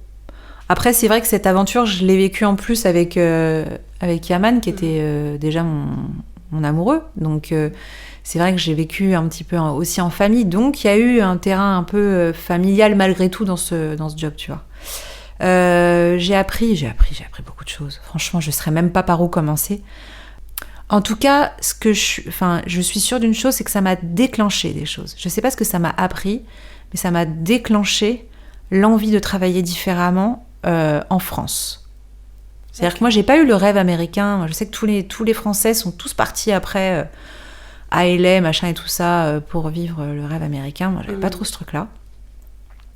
Après, c'est vrai que cette aventure, je l'ai vécue en plus avec Yaman, qui était déjà mon amoureux. Donc, c'est vrai que j'ai vécu un petit peu aussi en famille. Donc, il y a eu un terrain un peu familial malgré tout dans ce job, tu vois. J'ai appris beaucoup de choses. Franchement, je ne saurais même pas par où commencer. En tout cas, je suis sûre d'une chose, c'est que ça m'a déclenché des choses. Je ne sais pas ce que ça m'a appris, mais ça m'a déclenché l'envie de travailler différemment en France. C'est-à-dire que moi, j'ai pas eu le rêve américain. Je sais que tous les Français sont tous partis après à LA, machin et tout ça, pour vivre le rêve américain. Moi, j'avais pas trop ce truc-là.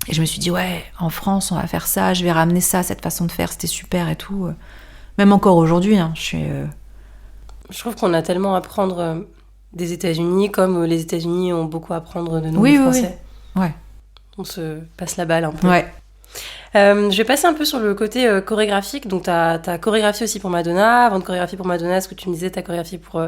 Et je me suis dit, ouais, en France, on va faire ça, je vais ramener ça, cette façon de faire, c'était super et tout. Même encore aujourd'hui, hein, Je trouve qu'on a tellement à apprendre des États-Unis, comme les États-Unis ont beaucoup à apprendre de nous, les Français. Oui. Ouais. On se passe la balle un peu. Ouais. Je vais passer un peu sur le côté chorégraphique. Donc, t'as chorégraphié aussi pour Madonna. Avant de chorégraphier pour Madonna, ce que tu me disais, t'as chorégraphié pour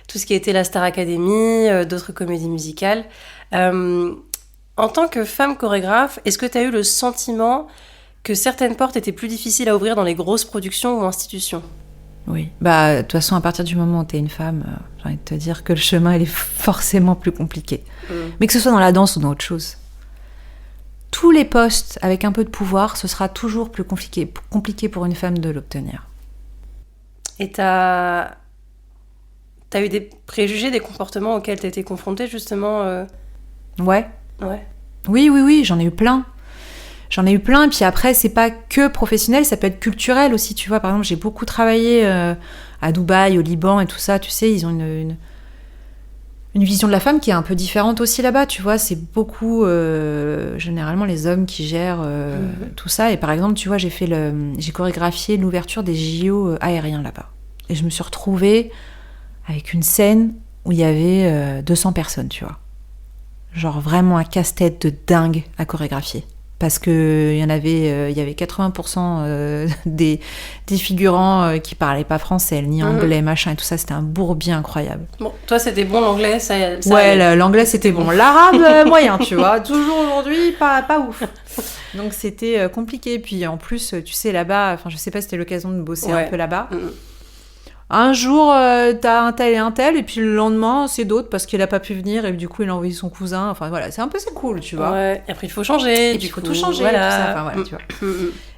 tout ce qui était la Star Academy, d'autres comédies musicales. En tant que femme chorégraphe, est-ce que t'as eu le sentiment que certaines portes étaient plus difficiles à ouvrir dans les grosses productions ou institutions ? Oui. Bah, de toute façon, à partir du moment où t'es une femme, j'ai envie de te dire que le chemin, il est forcément plus compliqué. Mais que ce soit dans la danse ou dans autre chose. Tous les postes avec un peu de pouvoir, ce sera toujours plus compliqué pour une femme de l'obtenir. Et t'as eu des préjugés, des comportements auxquels t'as été confrontée, justement Ouais. Oui, j'en ai eu plein. Et puis après, c'est pas que professionnel, ça peut être culturel aussi, tu vois. Par exemple, j'ai beaucoup travaillé à Dubaï, au Liban et tout ça, tu sais, ils ont une vision de la femme qui est un peu différente aussi là-bas, tu vois. C'est beaucoup, généralement, les hommes qui gèrent tout ça. Et par exemple, tu vois, j'ai chorégraphié l'ouverture des JO aériens là-bas. Et je me suis retrouvée avec une scène où il y avait 200 personnes, tu vois. Genre vraiment un casse-tête de dingue à chorégraphier. Parce qu'il y avait 80% des figurants qui parlaient pas français, ni anglais, machin, et tout ça, c'était un bourbier incroyable. Bon, toi, c'était bon l'anglais, ça ouais, l'anglais, c'était bon. L'arabe, moyen, tu vois. Toujours aujourd'hui, pas ouf. Donc, c'était compliqué. Puis, en plus, tu sais, là-bas, je sais pas si c'était l'occasion de bosser un peu là-bas. Un jour, t'as un tel, et puis le lendemain, c'est d'autres parce qu'il a pas pu venir, et du coup, il a envoyé son cousin. Enfin, voilà, c'est cool, tu vois. Ouais, et après, il faut changer. Et puis, il faut tout changer, voilà. Tout ça. Enfin, voilà, tu vois.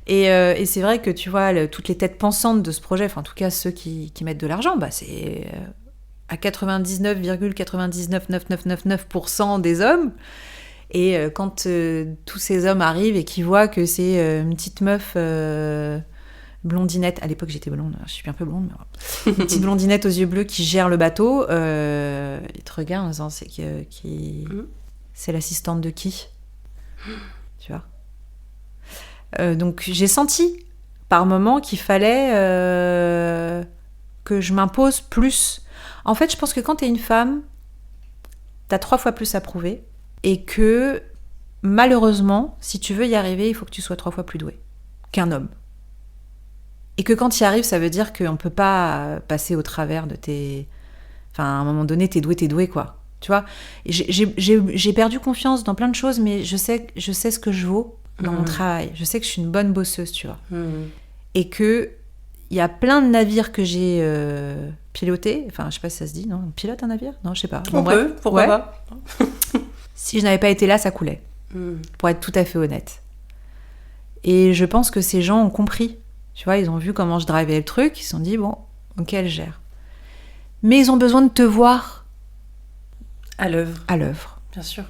Et c'est vrai que, tu vois, toutes les têtes pensantes de ce projet, enfin, en tout cas, ceux qui mettent de l'argent, bah, c'est à 99,99999% des hommes. Et quand tous ces hommes arrivent et qu'ils voient que c'est une petite meuf... blondinette, à l'époque j'étais blonde, je suis un peu blonde, mais une petite blondinette aux yeux bleus qui gère le bateau, il te regarde en disant c'est l'assistante de qui, tu vois. Donc j'ai senti par moments qu'il fallait que je m'impose plus. En fait, je pense que quand t'es une femme, t'as 3 fois plus à prouver, et que malheureusement, si tu veux y arriver, il faut que tu sois 3 fois plus douée qu'un homme. Et que quand tu y arrives, ça veut dire qu'on peut pas passer au travers de tes... Enfin, à un moment donné, t'es doué, quoi. Tu vois ? Et j'ai perdu confiance dans plein de choses, mais je sais ce que je vaux dans mon travail. Je sais que je suis une bonne bosseuse, tu vois. Et que il y a plein de navires que j'ai pilotés. Enfin, je sais pas si ça se dit, non ? On pilote un navire ? Non, je sais pas. On peut, pourquoi pas. Si je n'avais pas été là, ça coulait. Pour être tout à fait honnête. Et je pense que ces gens ont compris. Tu vois, ils ont vu comment je drivais le truc, ils se sont dit, bon, ok, elle gère. Mais ils ont besoin de te voir À l'œuvre. À l'œuvre. Bien sûr.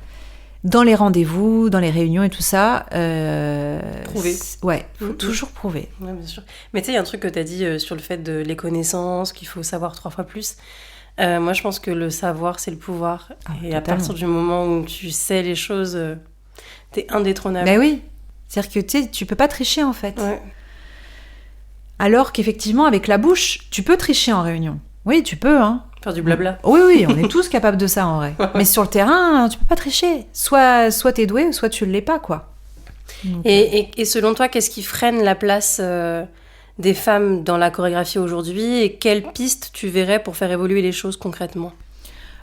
Dans les rendez-vous, dans les réunions et tout ça. Prouver. Ouais, faut toujours prouver. Ouais, bien sûr. Mais tu sais, il y a un truc que tu as dit sur le fait de les connaissances, qu'il faut savoir 3 fois plus. Moi, je pense que le savoir, c'est le pouvoir. Et totalement. à partir du moment où tu sais les choses, t'es indétrônable. Ben oui. C'est-à-dire que tu peux pas tricher, en fait. Ouais. Alors qu'effectivement, avec la bouche, tu peux tricher en réunion. Oui, tu peux, hein. Faire du blabla. Oui, on est tous capables de ça, en vrai. Mais sur le terrain, tu peux pas tricher. Soit t'es doué, soit tu l'es pas, quoi. Donc, Et selon toi, qu'est-ce qui freine la place des femmes dans la chorégraphie aujourd'hui et quelles pistes tu verrais pour faire évoluer les choses concrètement?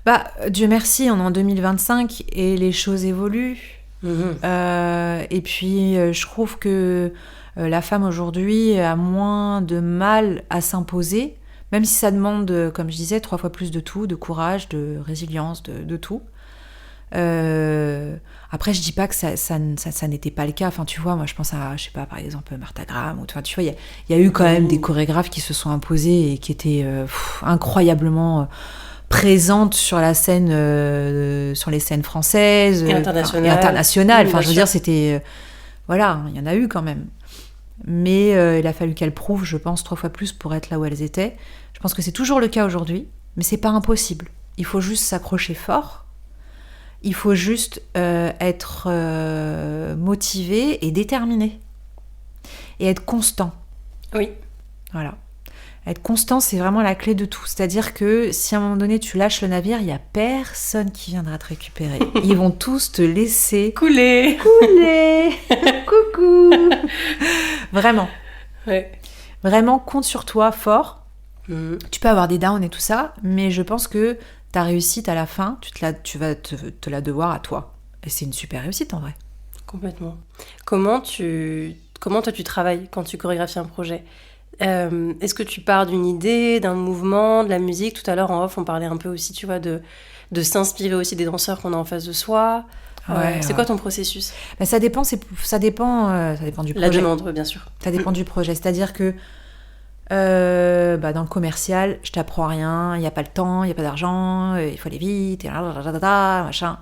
Bah, Dieu merci, on est en 2025 et les choses évoluent. Et puis, je trouve que la femme aujourd'hui a moins de mal à s'imposer, même si ça demande, comme je disais, 3 fois plus de tout, de courage, de résilience, de tout. Après, je dis pas que ça n'était pas le cas. Enfin, tu vois, moi, je pense à, je sais pas, par exemple, Martha Graham. Ou, tu vois, il y a eu quand même des chorégraphes qui se sont imposés et qui étaient incroyablement présentes sur la scène, sur les scènes françaises et internationales. Enfin, Oui, je veux dire, c'était, voilà, il y en a eu quand même. Mais il a fallu qu'elles prouvent, je pense, 3 fois plus pour être là où elles étaient. Je pense que c'est toujours le cas aujourd'hui, mais c'est pas impossible. Il faut juste s'accrocher fort. Il faut juste être motivé et déterminé. Et être constant. Oui. Voilà. Être constant, c'est vraiment la clé de tout. C'est-à-dire que si à un moment donné tu lâches le navire, il n'y a personne qui viendra te récupérer. Ils vont tous te laisser couler. Coucou. Vraiment. Ouais. Vraiment, compte sur toi fort. Tu peux avoir des downs et tout ça, mais je pense que ta réussite à la fin, tu vas te la devoir à toi. Et c'est une super réussite en vrai. Complètement. Comment toi tu travailles quand tu chorégraphies un projet? Est-ce que tu pars d'une idée, d'un mouvement, de la musique? Tout à l'heure en off, on parlait un peu aussi, tu vois, de s'inspirer aussi des danseurs qu'on a en face de soi. C'est quoi ton processus? Ça dépend du projet. La demande, bien sûr. Ça dépend du projet. C'est-à-dire que dans le commercial, je t'apprends rien, il n'y a pas le temps, il n'y a pas d'argent, il faut aller vite, et machin.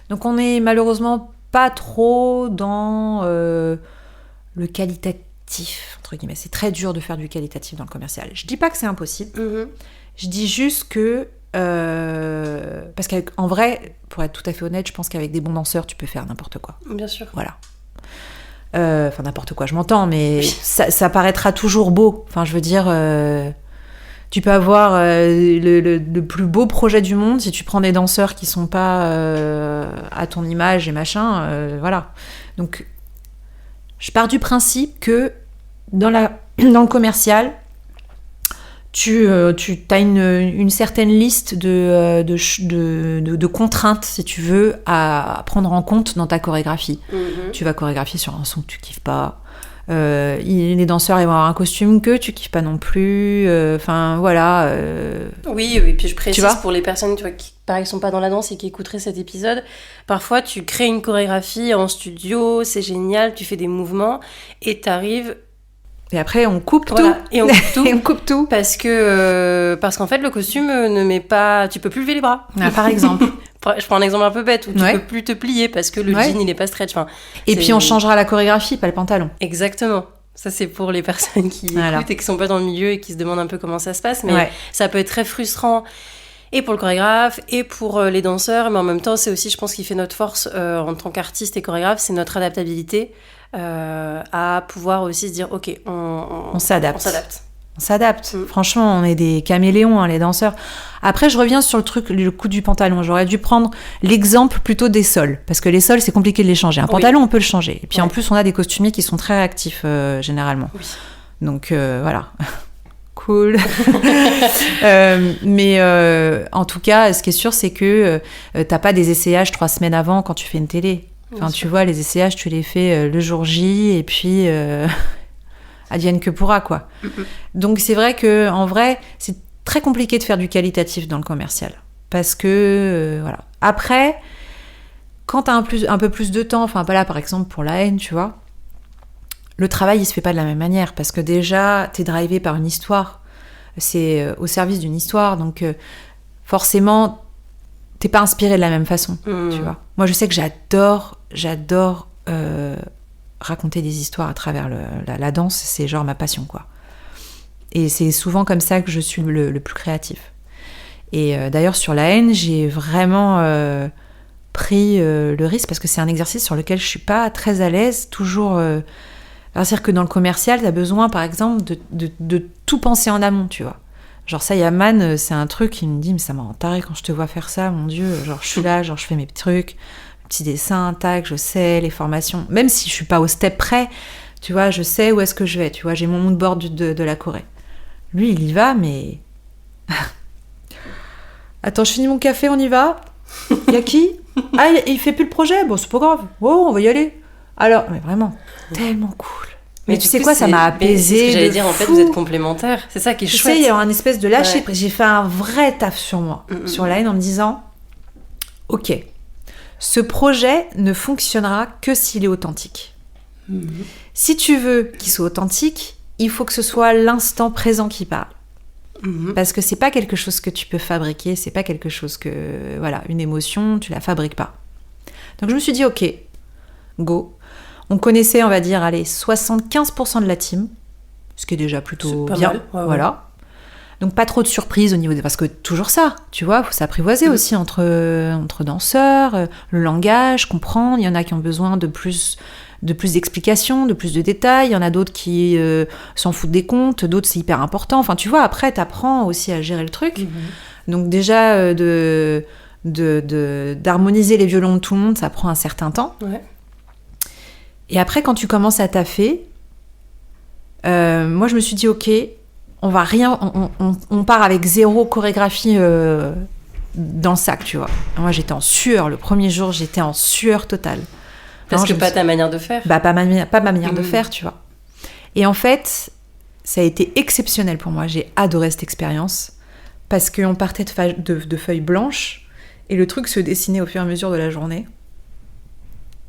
Donc on est malheureusement pas trop dans le qualitatif, entre guillemets. C'est très dur de faire du qualitatif dans le commercial. Je dis pas que c'est impossible. Je dis juste que parce qu'en vrai, pour être tout à fait honnête, je pense qu'avec des bons danseurs, tu peux faire n'importe quoi. Bien sûr. Voilà. Enfin, n'importe quoi, je m'entends, mais ça paraîtra toujours beau. Enfin, je veux dire, tu peux avoir le plus beau projet du monde si tu prends des danseurs qui sont pas à ton image et machin, voilà. Donc, je pars du principe que dans le commercial, tu as une certaine liste de contraintes, si tu veux, à prendre en compte dans ta chorégraphie. Tu vas chorégraphier sur un son que tu kiffes pas. Les danseurs, ils vont avoir un costume que tu kiffes pas non plus. Enfin, voilà. Oui, et puis je précise pour les personnes, tu vois, qui pareil sont pas dans la danse et qui écouteraient cet épisode. Parfois, tu crées une chorégraphie en studio, c'est génial, tu fais des mouvements et t'arrives. Et après, on coupe tout. Et on coupe tout. Et on coupe tout. Parce qu'en fait, le costume ne met pas... Tu peux plus lever les bras. Par exemple. Je prends un exemple un peu bête, où tu peux plus te plier parce que le jean, il est pas stretch. Enfin, et puis, on changera la chorégraphie, pas le pantalon. Exactement. Ça, c'est pour les personnes qui écoutent et qui sont pas dans le milieu et qui se demandent un peu comment ça se passe. Mais ça peut être très frustrant. Et pour le chorégraphe, et pour les danseurs. Mais en même temps, c'est aussi, je pense, qui fait notre force en tant qu'artiste et chorégraphe, c'est notre adaptabilité. À pouvoir aussi se dire ok, on s'adapte. On s'adapte. Franchement, on est des caméléons, les danseurs. Après, je reviens sur le coup du pantalon. J'aurais dû prendre l'exemple plutôt des sols, parce que les sols, c'est compliqué de les changer. Un pantalon, on peut le changer. Et puis en plus, on a des costumiers qui sont très réactifs généralement. Donc voilà. Cool. Mais en tout cas, ce qui est sûr, c'est que t'as pas des essayages 3 semaines avant quand tu fais une télé. Enfin, tu vois, les essayages, tu les fais le jour J, et puis advienne que pourra, quoi. Donc, c'est vrai que en vrai, c'est très compliqué de faire du qualitatif dans le commercial. Parce que, voilà. Après, quand t'as un peu plus de temps, enfin, pas là, par exemple, pour la haine, tu vois, le travail, il se fait pas de la même manière. Parce que déjà, t'es drivé par une histoire. C'est au service d'une histoire. Donc, forcément, t'es pas inspiré de la même façon, tu vois. Moi, je sais que j'adore raconter des histoires à travers la danse, c'est genre ma passion, quoi. Et c'est souvent comme ça que je suis le plus créatif. Et d'ailleurs, sur la haine, j'ai vraiment pris le risque, parce que c'est un exercice sur lequel je suis pas très à l'aise, toujours... c'est-à-dire que dans le commercial, t'as besoin, par exemple, de tout penser en amont, tu vois. Genre ça, Yaman, c'est un truc qui me dit, mais ça m'a rend taré quand je te vois faire ça, mon Dieu. Genre je suis là, genre je fais mes trucs, mes petits dessins, tac, je sais, les formations. Même si je suis pas au step près, tu vois, je sais où est-ce que je vais, tu vois, j'ai mon mood board de la Corée. Lui, il y va, mais... Attends, je finis mon café, on y va. Y a qui? Ah, il fait plus le projet? Bon, c'est pas grave. Oh, on va y aller. Alors, mais vraiment, tellement cool. Mais tu sais quoi, ça m'a apaisé. C'est ce que j'allais dire, en fait, vous êtes complémentaires. C'est ça qui est chouette. Tu sais, il y a un espèce de lâcher prise. J'ai fait un vrai taf sur moi, sur la haine, en me disant, ok, ce projet ne fonctionnera que s'il est authentique. Si tu veux qu'il soit authentique, il faut que ce soit l'instant présent qui parle. Parce que c'est pas quelque chose que tu peux fabriquer, c'est pas quelque chose que... Voilà, une émotion, tu la fabriques pas. Donc je me suis dit, ok, go. On connaissait, on va dire, allez, 75% de la team, ce qui est déjà plutôt bien. Voilà. Donc pas trop de surprises au niveau des... Parce que toujours ça, tu vois, faut s'apprivoiser aussi entre danseurs, le langage, comprendre. Il y en a qui ont besoin de plus d'explications, de plus de détails. Il y en a d'autres qui s'en foutent des comptes, d'autres c'est hyper important. Enfin, tu vois, après, t'apprends aussi à gérer le truc. Donc déjà, d'harmoniser les violons de tout le monde, ça prend un certain temps. Ouais. Et après, quand tu commences à taffer, moi, je me suis dit, ok, on va rien... On part avec 0 chorégraphie dans le sac, tu vois. Moi, j'étais en sueur. Le premier jour, j'étais en sueur totale. Parce que pas ta manière de faire. Pas ma manière de faire, tu vois. Et en fait, ça a été exceptionnel pour moi. J'ai adoré cette expérience. Parce qu'on partait de feuilles blanches. Et le truc se dessinait au fur et à mesure de la journée.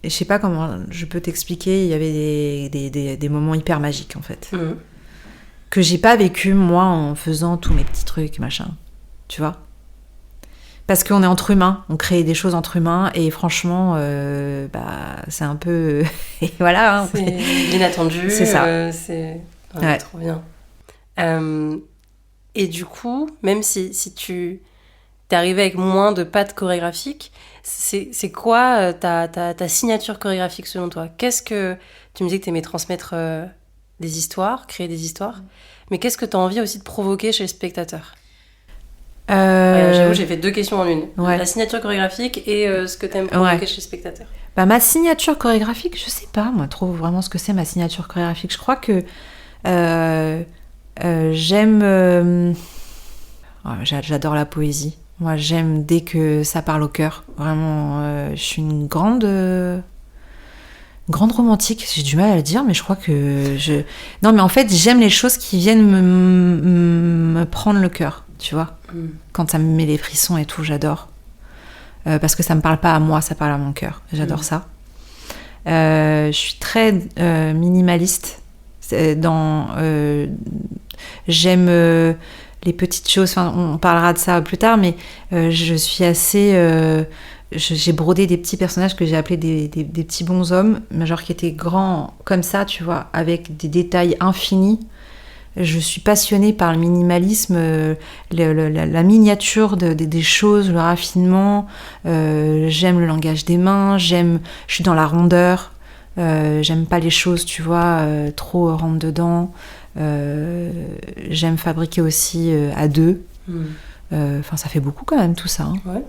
Et je sais pas comment je peux t'expliquer, il y avait des moments hyper magiques, en fait. Que j'ai pas vécu, moi, en faisant tous mes petits trucs, machin. Tu vois ? Parce qu'on est entre humains, on crée des choses entre humains, et franchement, c'est un peu... et voilà. Hein, c'est l'inattendu. C'est ça. C'est trop bien. Et du coup, même si tu t'es arrivé avec moins de pattes chorégraphiques, c'est quoi ta signature chorégraphique selon toi ? Qu'est-ce que... Tu me disais que tu aimais transmettre des histoires, créer des histoires, mais qu'est-ce que tu as envie aussi de provoquer chez le spectateur ? J'avoue, j'ai fait 2 questions en une. Ouais. La signature chorégraphique et ce que tu aimes provoquer chez le spectateur. Ma signature chorégraphique, je sais pas, moi, trop vraiment ce que c'est ma signature chorégraphique. Je crois que j'aime... j'adore la poésie. Moi, j'aime dès que ça parle au cœur. Vraiment, je suis une grande romantique. J'ai du mal à le dire, mais je crois que Non, mais en fait, j'aime les choses qui viennent me prendre le cœur, tu vois. Quand ça me met les frissons et tout, j'adore. Parce que ça me parle pas à moi, ça parle à mon cœur. J'adore ça. Je suis très minimaliste. J'aime... les petites choses, enfin, on parlera de ça plus tard, mais je suis assez... j'ai brodé des petits personnages que j'ai appelés des petits bonshommes, genre qui étaient grands comme ça, tu vois, avec des détails infinis. Je suis passionnée par le minimalisme, la miniature des choses, le raffinement. J'aime le langage des mains, je suis dans la rondeur. J'aime pas les choses, tu vois, trop rentre dedans. J'aime fabriquer aussi à 2. Enfin, ça fait beaucoup quand même tout ça. Hein. Ouais,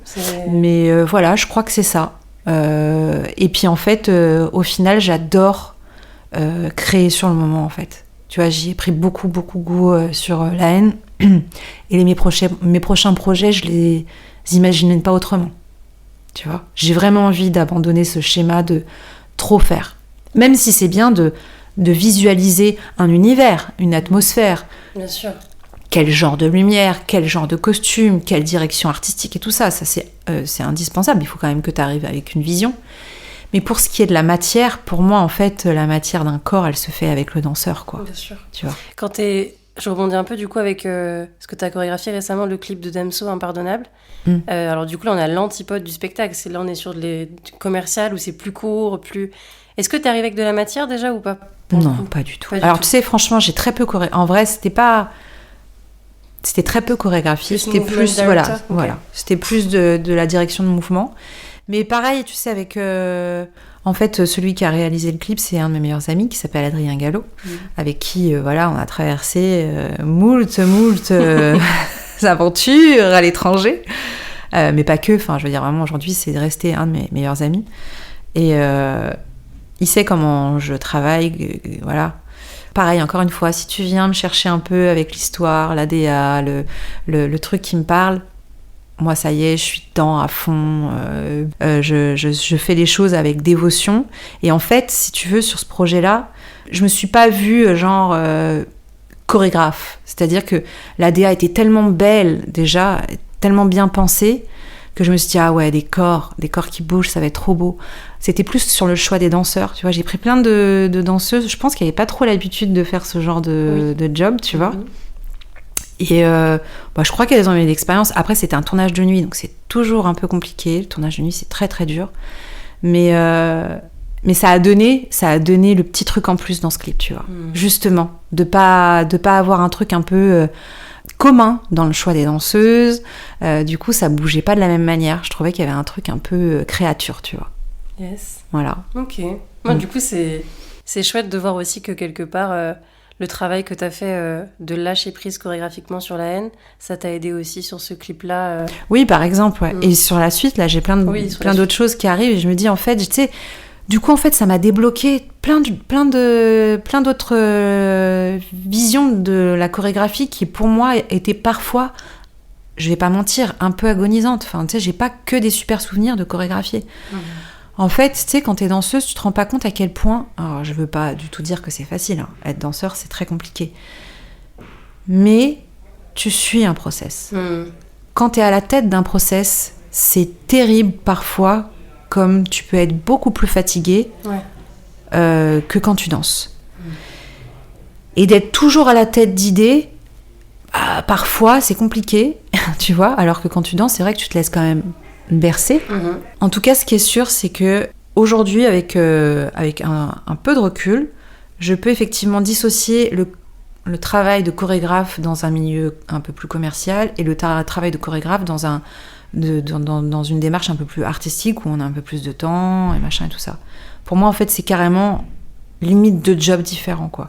mais voilà, je crois que c'est ça. Et puis en fait, au final, j'adore créer sur le moment, en fait. Tu vois, j'y ai pris beaucoup goût sur la haine. Et mes prochains projets, je les imagine pas autrement. Tu vois, j'ai vraiment envie d'abandonner ce schéma de trop faire. Même si c'est bien de visualiser un univers, une atmosphère. Bien sûr. Quel genre de lumière, quel genre de costume, quelle direction artistique et tout ça, c'est indispensable. Il faut quand même que tu arrives avec une vision. Mais pour ce qui est de la matière, pour moi, en fait, la matière d'un corps, elle se fait avec le danseur, quoi. Bien sûr. Tu vois. Quand t'es Je rebondis un peu du coup avec ce que tu as chorégraphié récemment, le clip de Damso, Impardonnable. Alors du coup, là, on a l'antipode du spectacle. Là, on est sur du commercial où c'est plus court, plus... Est-ce que tu arrives avec de la matière déjà ou pas? Non, pas du tout. Alors, tu sais, franchement, j'ai très peu chorégraphié. En vrai, c'était très peu chorégraphié. C'était plus, voilà. C'était plus de la direction de mouvement. Mais pareil, tu sais, avec... En fait, celui qui a réalisé le clip, c'est un de mes meilleurs amis qui s'appelle Adrien Gallo, avec qui, on a traversé moult aventures à l'étranger. Mais pas que, enfin, je veux dire, vraiment, aujourd'hui, c'est resté un de mes meilleurs amis. Et il sait comment je travaille, voilà. Pareil, encore une fois, si tu viens me chercher un peu avec l'histoire, l'ADA, le truc qui me parle, moi, ça y est, je suis dedans à fond. Je fais les choses avec dévotion. Et en fait, si tu veux, sur ce projet-là, je me suis pas vue chorégraphe. C'est-à-dire que l'ADA était tellement belle, déjà, tellement bien pensée, que je me suis dit, ah ouais, des corps qui bougent, ça va être trop beau. C'était plus sur le choix des danseurs, tu vois. J'ai pris plein de danseuses, je pense qu'elles n'avaient pas trop l'habitude de faire ce genre de job, tu vois. Et je crois qu'elles ont eu l'expérience. Après, c'était un tournage de nuit, donc c'est toujours un peu compliqué. Le tournage de nuit, c'est très très dur. Mais ça a donné le petit truc en plus dans ce clip, tu vois. Justement, de pas avoir un truc un peu commun dans le choix des danseuses. Du coup, ça bougeait pas de la même manière. Je trouvais qu'il y avait un truc un peu créature, tu vois. Yes. Voilà. Ok. Moi, du coup, c'est chouette de voir aussi que quelque part, le travail que tu as fait de lâcher prise chorégraphiquement sur la haine, ça t'a aidé aussi sur ce clip-là. Oui, par exemple, ouais. Et sur la suite, là, j'ai plein d'autres choses qui arrivent et je me dis, en fait, tu sais, du coup, en fait, ça m'a débloqué plein d'autres visions de la chorégraphie qui, pour moi, étaient parfois, je vais pas mentir, un peu agonisantes. Enfin, tu sais, j'ai pas que des super souvenirs de chorégraphier. En fait, tu sais, quand t'es danseuse, tu te rends pas compte à quel point... Alors, je veux pas du tout dire que c'est facile. Hein. Être danseur, c'est très compliqué. Mais tu suis un process. Quand t'es à la tête d'un process, c'est terrible parfois, comme tu peux être beaucoup plus fatigué que quand tu danses. Et d'être toujours à la tête d'idées, parfois, c'est compliqué, tu vois. Alors que quand tu danses, c'est vrai que tu te laisses quand même... bercé. En tout cas, ce qui est sûr, c'est que aujourd'hui, avec un peu de recul, je peux effectivement dissocier le travail de chorégraphe dans un milieu un peu plus commercial et le travail de chorégraphe dans une démarche un peu plus artistique où on a un peu plus de temps et machin et tout ça. Pour moi, en fait, c'est carrément limite deux jobs différents, quoi.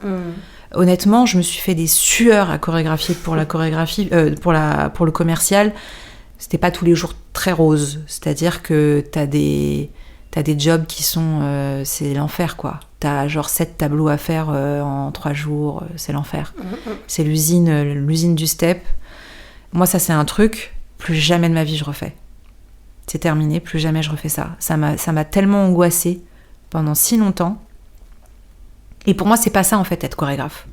Honnêtement, je me suis fait des sueurs à chorégraphier pour la chorégraphie, pour le commercial. C'était pas tous les jours très rose. C'est-à-dire que t'as des jobs qui sont... c'est l'enfer, quoi. T'as genre 7 tableaux à faire en 3 jours. C'est l'enfer. C'est l'usine du step. Moi, ça, c'est un truc... Plus jamais de ma vie, je refais. C'est terminé. Plus jamais je refais ça. Ça m'a tellement angoissée pendant si longtemps. Et pour moi, c'est pas ça, en fait, être chorégraphe.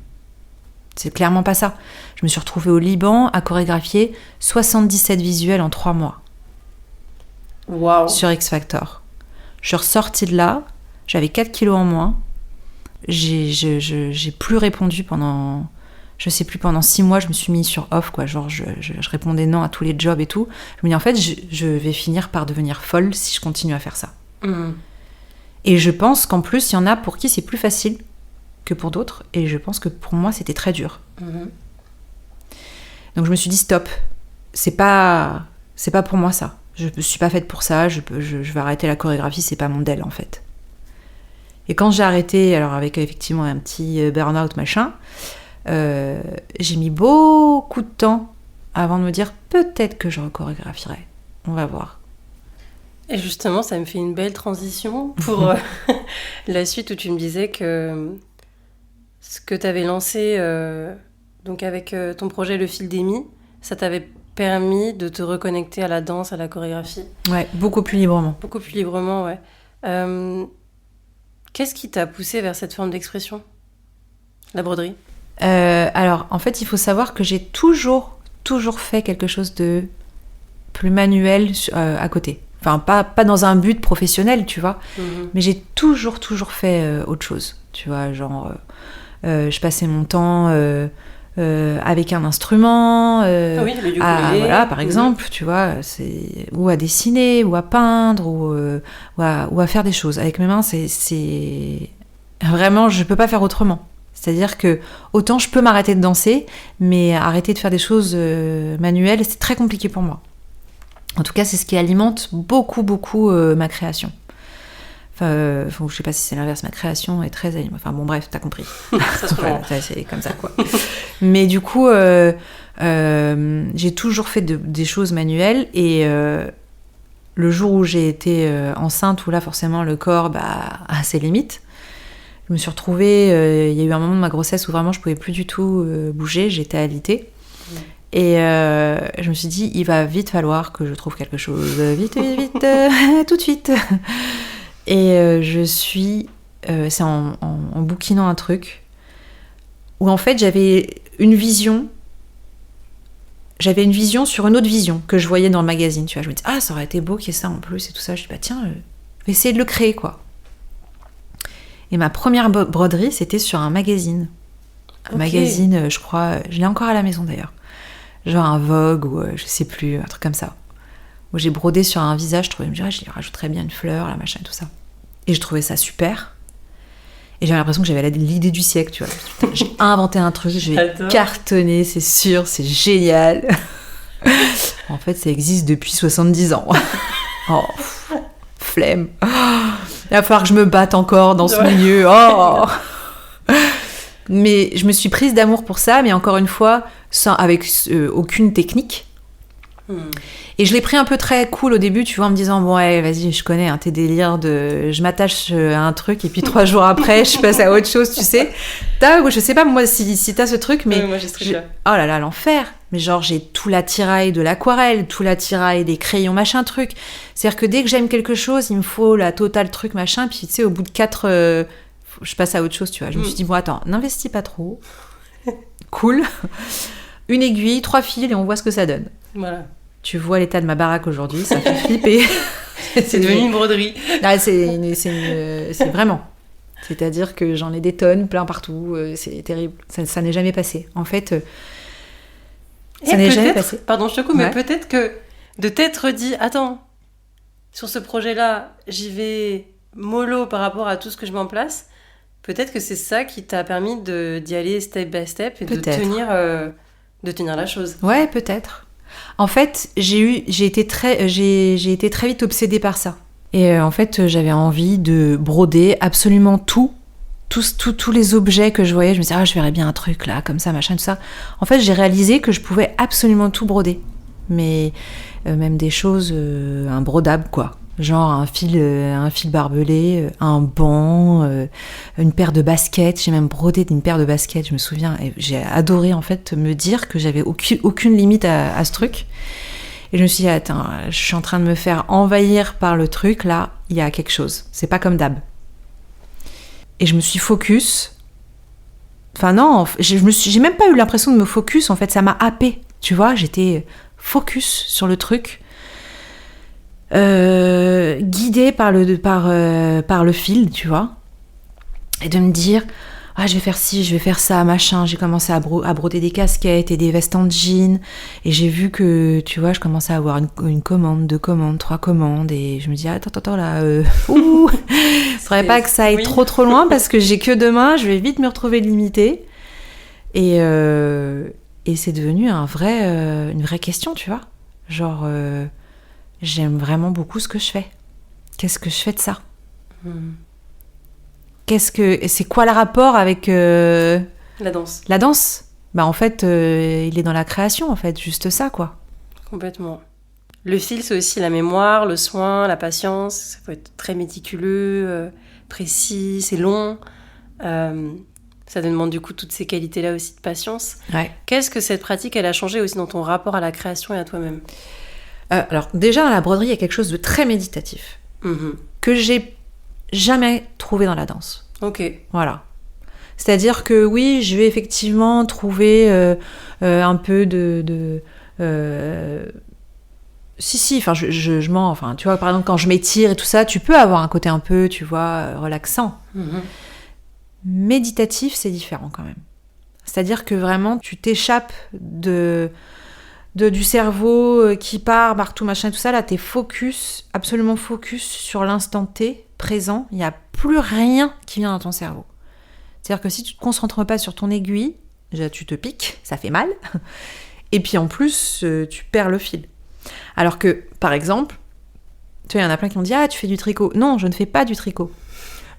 C'est clairement pas ça. Je me suis retrouvée au Liban à chorégraphier 77 visuels en 3 mois. Wow. Sur X Factor. Je suis ressortie de là, j'avais 4 kilos en moins. J'ai plus répondu pendant, je sais plus, pendant 6 mois, je me suis mis sur off, quoi. Genre, je répondais non à tous les jobs et tout. Je me dis, en fait, je vais finir par devenir folle si je continue à faire ça. Et je pense qu'en plus, il y en a pour qui c'est plus facile que pour d'autres, et je pense que pour moi c'était très dur. Donc je me suis dit stop, c'est pas pour moi ça, je suis pas faite pour ça, je vais arrêter la chorégraphie, c'est pas mon DEL en fait. Et quand j'ai arrêté, alors avec effectivement un petit burn-out machin, j'ai mis beaucoup de temps avant de me dire peut-être que je rechorégraphierai, on va voir. Et justement, ça me fait une belle transition pour la suite où tu me disais que ce que tu avais lancé donc avec ton projet Le Fil d'Amy, ça t'avait permis de te reconnecter à la danse, à la chorégraphie. Ouais, beaucoup plus librement. Beaucoup plus librement, ouais. Qu'est-ce qui t'a poussé vers cette forme d'expression, la broderie ? Alors, en fait, il faut savoir que j'ai toujours fait quelque chose de plus manuel à côté. Enfin, pas dans un but professionnel, tu vois. Mais j'ai toujours fait autre chose, tu vois, genre... je passais mon temps avec un instrument, le ukulélé. voilà, par exemple, tu vois, ou à dessiner, ou à peindre, ou à faire des choses. Avec mes mains, c'est vraiment, je peux pas faire autrement. C'est-à-dire que autant je peux m'arrêter de danser, mais arrêter de faire des choses manuelles, c'est très compliqué pour moi. En tout cas, c'est ce qui alimente beaucoup, beaucoup ma création. Enfin, je sais pas si c'est l'inverse, ma création est très alimentée. Enfin bon, bref, t'as compris. Ça se voilà, c'est comme ça, quoi. Mais du coup, j'ai toujours fait des choses manuelles, et le jour où j'ai été enceinte, où là, forcément, le corps a ses limites, je me suis retrouvée, il y a eu un moment de ma grossesse où vraiment je pouvais plus du tout bouger, j'étais alitée. Et je me suis dit, il va vite falloir que je trouve quelque chose, vite, tout de suite. Et c'est en bouquinant un truc, où en fait j'avais une vision sur une autre vision que je voyais dans le magazine, tu vois. Je me dis, ça aurait été beau qu'il y ait ça en plus et tout ça. Je dis, tiens, je vais essayer de le créer, quoi. Et ma première broderie, c'était sur un magazine. Un magazine, je crois, je l'ai encore à la maison d'ailleurs. Genre un Vogue ou je sais plus, un truc comme ça. Où j'ai brodé sur un visage, je me disais, je rajouterais bien une fleur, la machin et tout ça. Et je trouvais ça super. Et j'avais l'impression que j'avais l'idée du siècle, tu vois. Putain, j'ai inventé un truc, je vais cartonner, c'est sûr, c'est génial. En fait, ça existe depuis 70 ans. Oh, flemme. Il va falloir que je me batte encore dans ce milieu. Oh. Mais je me suis prise d'amour pour ça, mais encore une fois, avec aucune technique. Et je l'ai pris un peu très cool au début, tu vois, en me disant, bon, ouais, vas-y, je connais tes délires je m'attache à un truc, et puis 3 jours après, je passe à autre chose, tu sais. Je sais pas, moi, si t'as ce truc, mais... Oui, moi, j'ai ce truc-là. Oh là là, l'enfer. Mais genre, j'ai tout l'attirail de l'aquarelle, tout l'attirail des crayons, machin, truc. C'est-à-dire que dès que j'aime quelque chose, il me faut la totale truc, machin, puis tu sais, au bout de 4... je passe à autre chose, tu vois. Je me suis dit, bon, attends, n'investis pas trop. Cool. Une aiguille, 3 fils, et on voit ce que ça donne. Voilà. Tu vois l'état de ma baraque aujourd'hui, ça fait flipper. C'est devenu une broderie. Ah, c'est vraiment. C'est-à-dire que j'en ai des tonnes, plein partout. C'est terrible. Ça n'est jamais passé. En fait, ça n'est jamais passé. Pardon, je te coupe, mais peut-être que de t'être dit, attends, sur ce projet-là, j'y vais mollo par rapport à tout ce que je mets en place. Peut-être que c'est ça qui t'a permis d'y aller step by step et de tenir la chose. Ouais, peut-être. En fait, j'ai été très vite obsédée par ça. Et en fait, j'avais envie de broder absolument tous les objets que je voyais. Je me disais, je verrais bien un truc là, comme ça, machin, tout ça. En fait, j'ai réalisé que je pouvais absolument tout broder. Mais même des choses imbrodables, quoi. Genre un fil barbelé, un banc, une paire de baskets. J'ai même brodé une paire de baskets, je me souviens. Et j'ai adoré en fait me dire que j'avais aucune limite à ce truc. Et je me suis dit, attends, je suis en train de me faire envahir par le truc. Là, il y a quelque chose. C'est pas comme d'hab. Et je me suis focus. Enfin non, j'ai même pas eu l'impression de me focus. En fait, ça m'a happée. Tu vois, j'étais focus sur le truc. Guidée par le fil, tu vois, et de me dire, je vais faire ci, je vais faire ça, machin. J'ai commencé à broder des casquettes et des vestes en jean, et j'ai vu que, tu vois, je commençais à avoir une commande, 2 commandes, 3 commandes, et je me dis, attends, là, faudrait pas que ça aille trop loin, parce que j'ai que 2 mains, je vais vite me retrouver limitée, et c'est devenu une vraie question, tu vois, genre... J'aime vraiment beaucoup ce que je fais. Qu'est-ce que je fais de ça ? C'est quoi le rapport avec... La danse. La danse ? En fait, il est dans la création, en fait. Juste ça, quoi. Complètement. Le fil, c'est aussi la mémoire, le soin, la patience. Ça peut être très méticuleux, précis, c'est long. Ça demande du coup toutes ces qualités-là aussi de patience. Ouais. Qu'est-ce que cette pratique, elle a changé aussi dans ton rapport à la création et à toi-même ? Alors déjà dans la broderie il y a quelque chose de très méditatif que j'ai jamais trouvé dans la danse. Ok. Voilà. C'est-à-dire que oui, je vais effectivement trouver un peu de si, enfin je mens, enfin tu vois, par exemple quand je m'étire et tout ça, tu peux avoir un côté un peu, tu vois, relaxant. Méditatif, c'est différent quand même. C'est-à-dire que vraiment, tu t'échappes du cerveau qui part partout, machin, tout ça. Là, t'es absolument focus sur l'instant T, présent. Il n'y a plus rien qui vient dans ton cerveau. C'est-à-dire que si tu te concentres pas sur ton aiguille, déjà, tu te piques, ça fait mal. Et puis en plus, tu perds le fil. Alors que, par exemple, tu vois, il y en a plein qui m'ont dit « Ah, tu fais du tricot ». Non, je ne fais pas du tricot.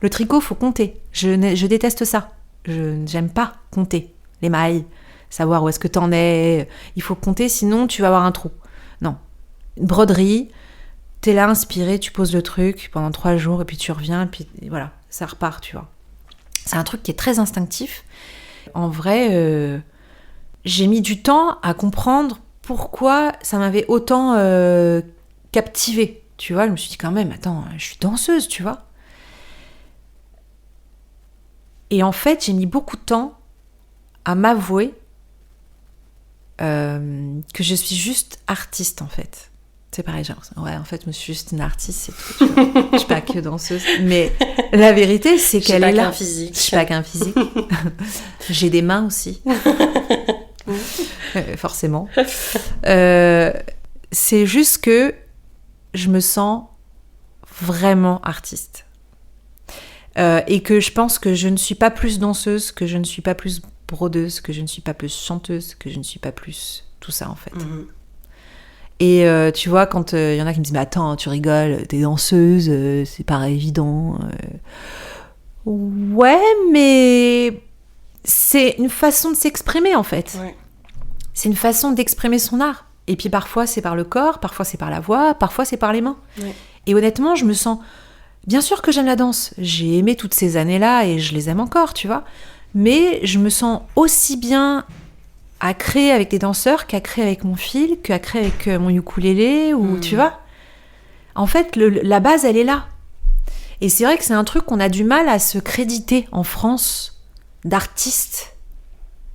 Le tricot, faut compter. Je déteste ça. J'aime pas compter les mailles, savoir où est-ce que t'en es. Il faut compter, sinon tu vas avoir un trou. Non. Une broderie, t'es là inspiré, tu poses le truc pendant 3 jours, et puis tu reviens, et puis voilà, ça repart, tu vois. C'est un truc qui est très instinctif. En vrai, j'ai mis du temps à comprendre pourquoi ça m'avait autant captivée. Tu vois, je me suis dit quand même, attends, je suis danseuse, tu vois. Et en fait, j'ai mis beaucoup de temps à m'avouer que je suis juste artiste, en fait. C'est pareil, genre, ouais, en fait, je suis juste une artiste, c'est tout. Tu vois. Je suis pas que danseuse. Mais la vérité, c'est qu'elle est là. Je suis pas qu'un physique. J'ai des mains aussi. Forcément. C'est juste que je me sens vraiment artiste. Et que je pense que je ne suis pas plus danseuse, que je ne suis pas plus brodeuse, que je ne suis pas plus chanteuse, que je ne suis pas plus tout ça, en fait. Mmh. Et tu vois, quand il y en a qui me disent « Mais attends, tu rigoles, t'es danseuse, c'est pas évident. » Ouais, mais c'est une façon de s'exprimer, en fait. Ouais. C'est une façon d'exprimer son art. Et puis parfois, c'est par le corps, parfois c'est par la voix, parfois c'est par les mains. Ouais. Et honnêtement, je me sens... Bien sûr que j'aime la danse. J'ai aimé toutes ces années-là et je les aime encore, tu vois. Mais je me sens aussi bien à créer avec des danseurs qu'à créer avec mon fil, qu'à créer avec mon ukulélé, ou tu vois. En fait, la base, elle est là. Et c'est vrai que c'est un truc qu'on a du mal à se créditer en France d'artistes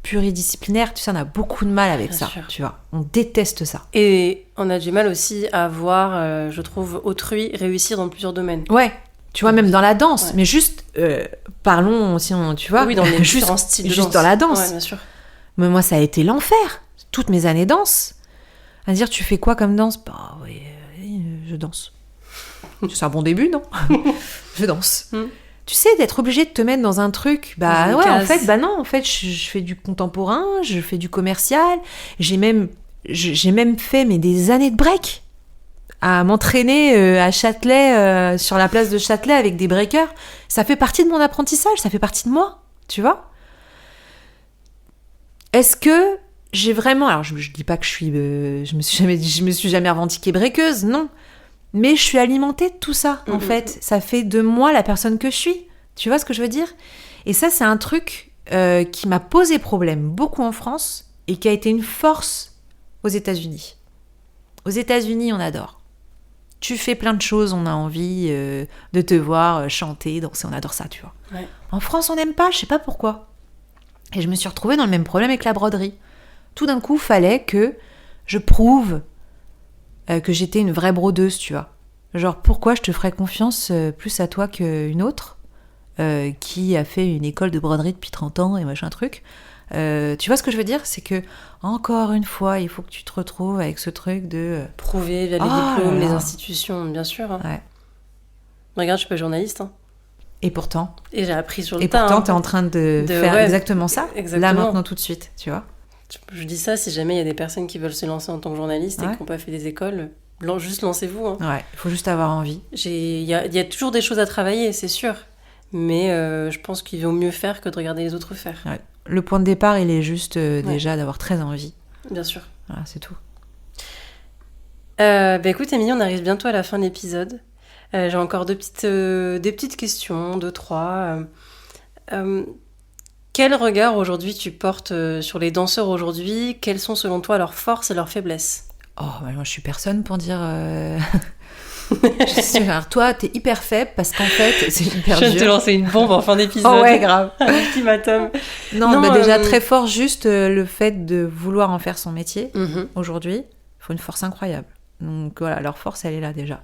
pluridisciplinaires. Tu sais, on a beaucoup de mal avec bien ça, sûr. Tu vois. On déteste ça. Et on a du mal aussi à voir, je trouve, autrui réussir dans plusieurs domaines. Ouais. Tu vois, même dans la danse. Ouais. Mais juste, parlons, si on, tu vois. Oui, dans les différents styles de danse. Juste dans la danse. Ouais, bien sûr. Mais moi, ça a été l'enfer. Toutes mes années danse. À dire, tu fais quoi comme danse ? Bah oui, je danse. C'est un bon début, non ? Je danse. Tu sais, d'être obligé de te mettre dans un truc, bah ouais, en fait, bah non, en fait, je fais du contemporain, je fais du commercial. J'ai même fait des années de break à m'entraîner à Châtelet, sur la place de Châtelet avec des breakers. Ça fait partie de mon apprentissage, ça fait partie de moi, tu vois. Est-ce que j'ai vraiment... Alors, je dis pas que je me suis jamais revendiquée breakeuse, non. Mais je suis alimentée de tout ça, en fait. Ça fait de moi la personne que je suis. Tu vois ce que je veux dire ? Et ça, c'est un truc qui m'a posé problème beaucoup en France et qui a été une force aux États-Unis. Aux États-Unis, on adore. Tu fais plein de choses, on a envie de te voir chanter, danser, on adore ça, tu vois. Ouais. En France, on n'aime pas, je sais pas pourquoi. Et je me suis retrouvée dans le même problème avec la broderie. Tout d'un coup, fallait que je prouve que j'étais une vraie brodeuse, tu vois. Genre, pourquoi je te ferais confiance plus à toi qu'une autre qui a fait une école de broderie depuis 30 ans et machin truc. Tu vois ce que je veux dire ? C'est que, encore une fois, il faut que tu te retrouves avec ce truc de... Prouver via les diplômes, les institutions, bien sûr. Hein. Ouais. Regarde, je suis pas journaliste. Hein. Et pourtant. Et j'ai appris sur le tas. Et pourtant, hein. T'es en train de faire exactement ça, exactement. Là, maintenant, tout de suite, tu vois. Je dis ça si jamais il y a des personnes qui veulent se lancer en tant que journaliste et qui n'ont pas fait des écoles. Juste lancez-vous. Hein. Ouais, il faut juste avoir envie. Il y a toujours des choses à travailler, c'est sûr. Mais je pense qu'il vaut mieux faire que de regarder les autres faire. Ouais. Le point de départ, il est juste déjà d'avoir très envie. Bien sûr. Voilà, c'est tout. Écoute, Émilie, on arrive bientôt à la fin de l'épisode. J'ai encore des petites questions, 2-3. Quel regard aujourd'hui tu portes sur les danseurs aujourd'hui ? Quelles sont selon toi leurs forces et leurs faiblesses ? Oh, bah moi je suis personne pour dire... Alors toi, t'es hyper faible parce qu'en fait, c'est hyper dur. Je viens de te lancer une bombe en fin d'épisode. Oh ouais, grave. Un ultimatum. Non, déjà très fort, juste le fait de vouloir en faire son métier. Aujourd'hui, il faut une force incroyable. Donc voilà, leur force, elle est là déjà.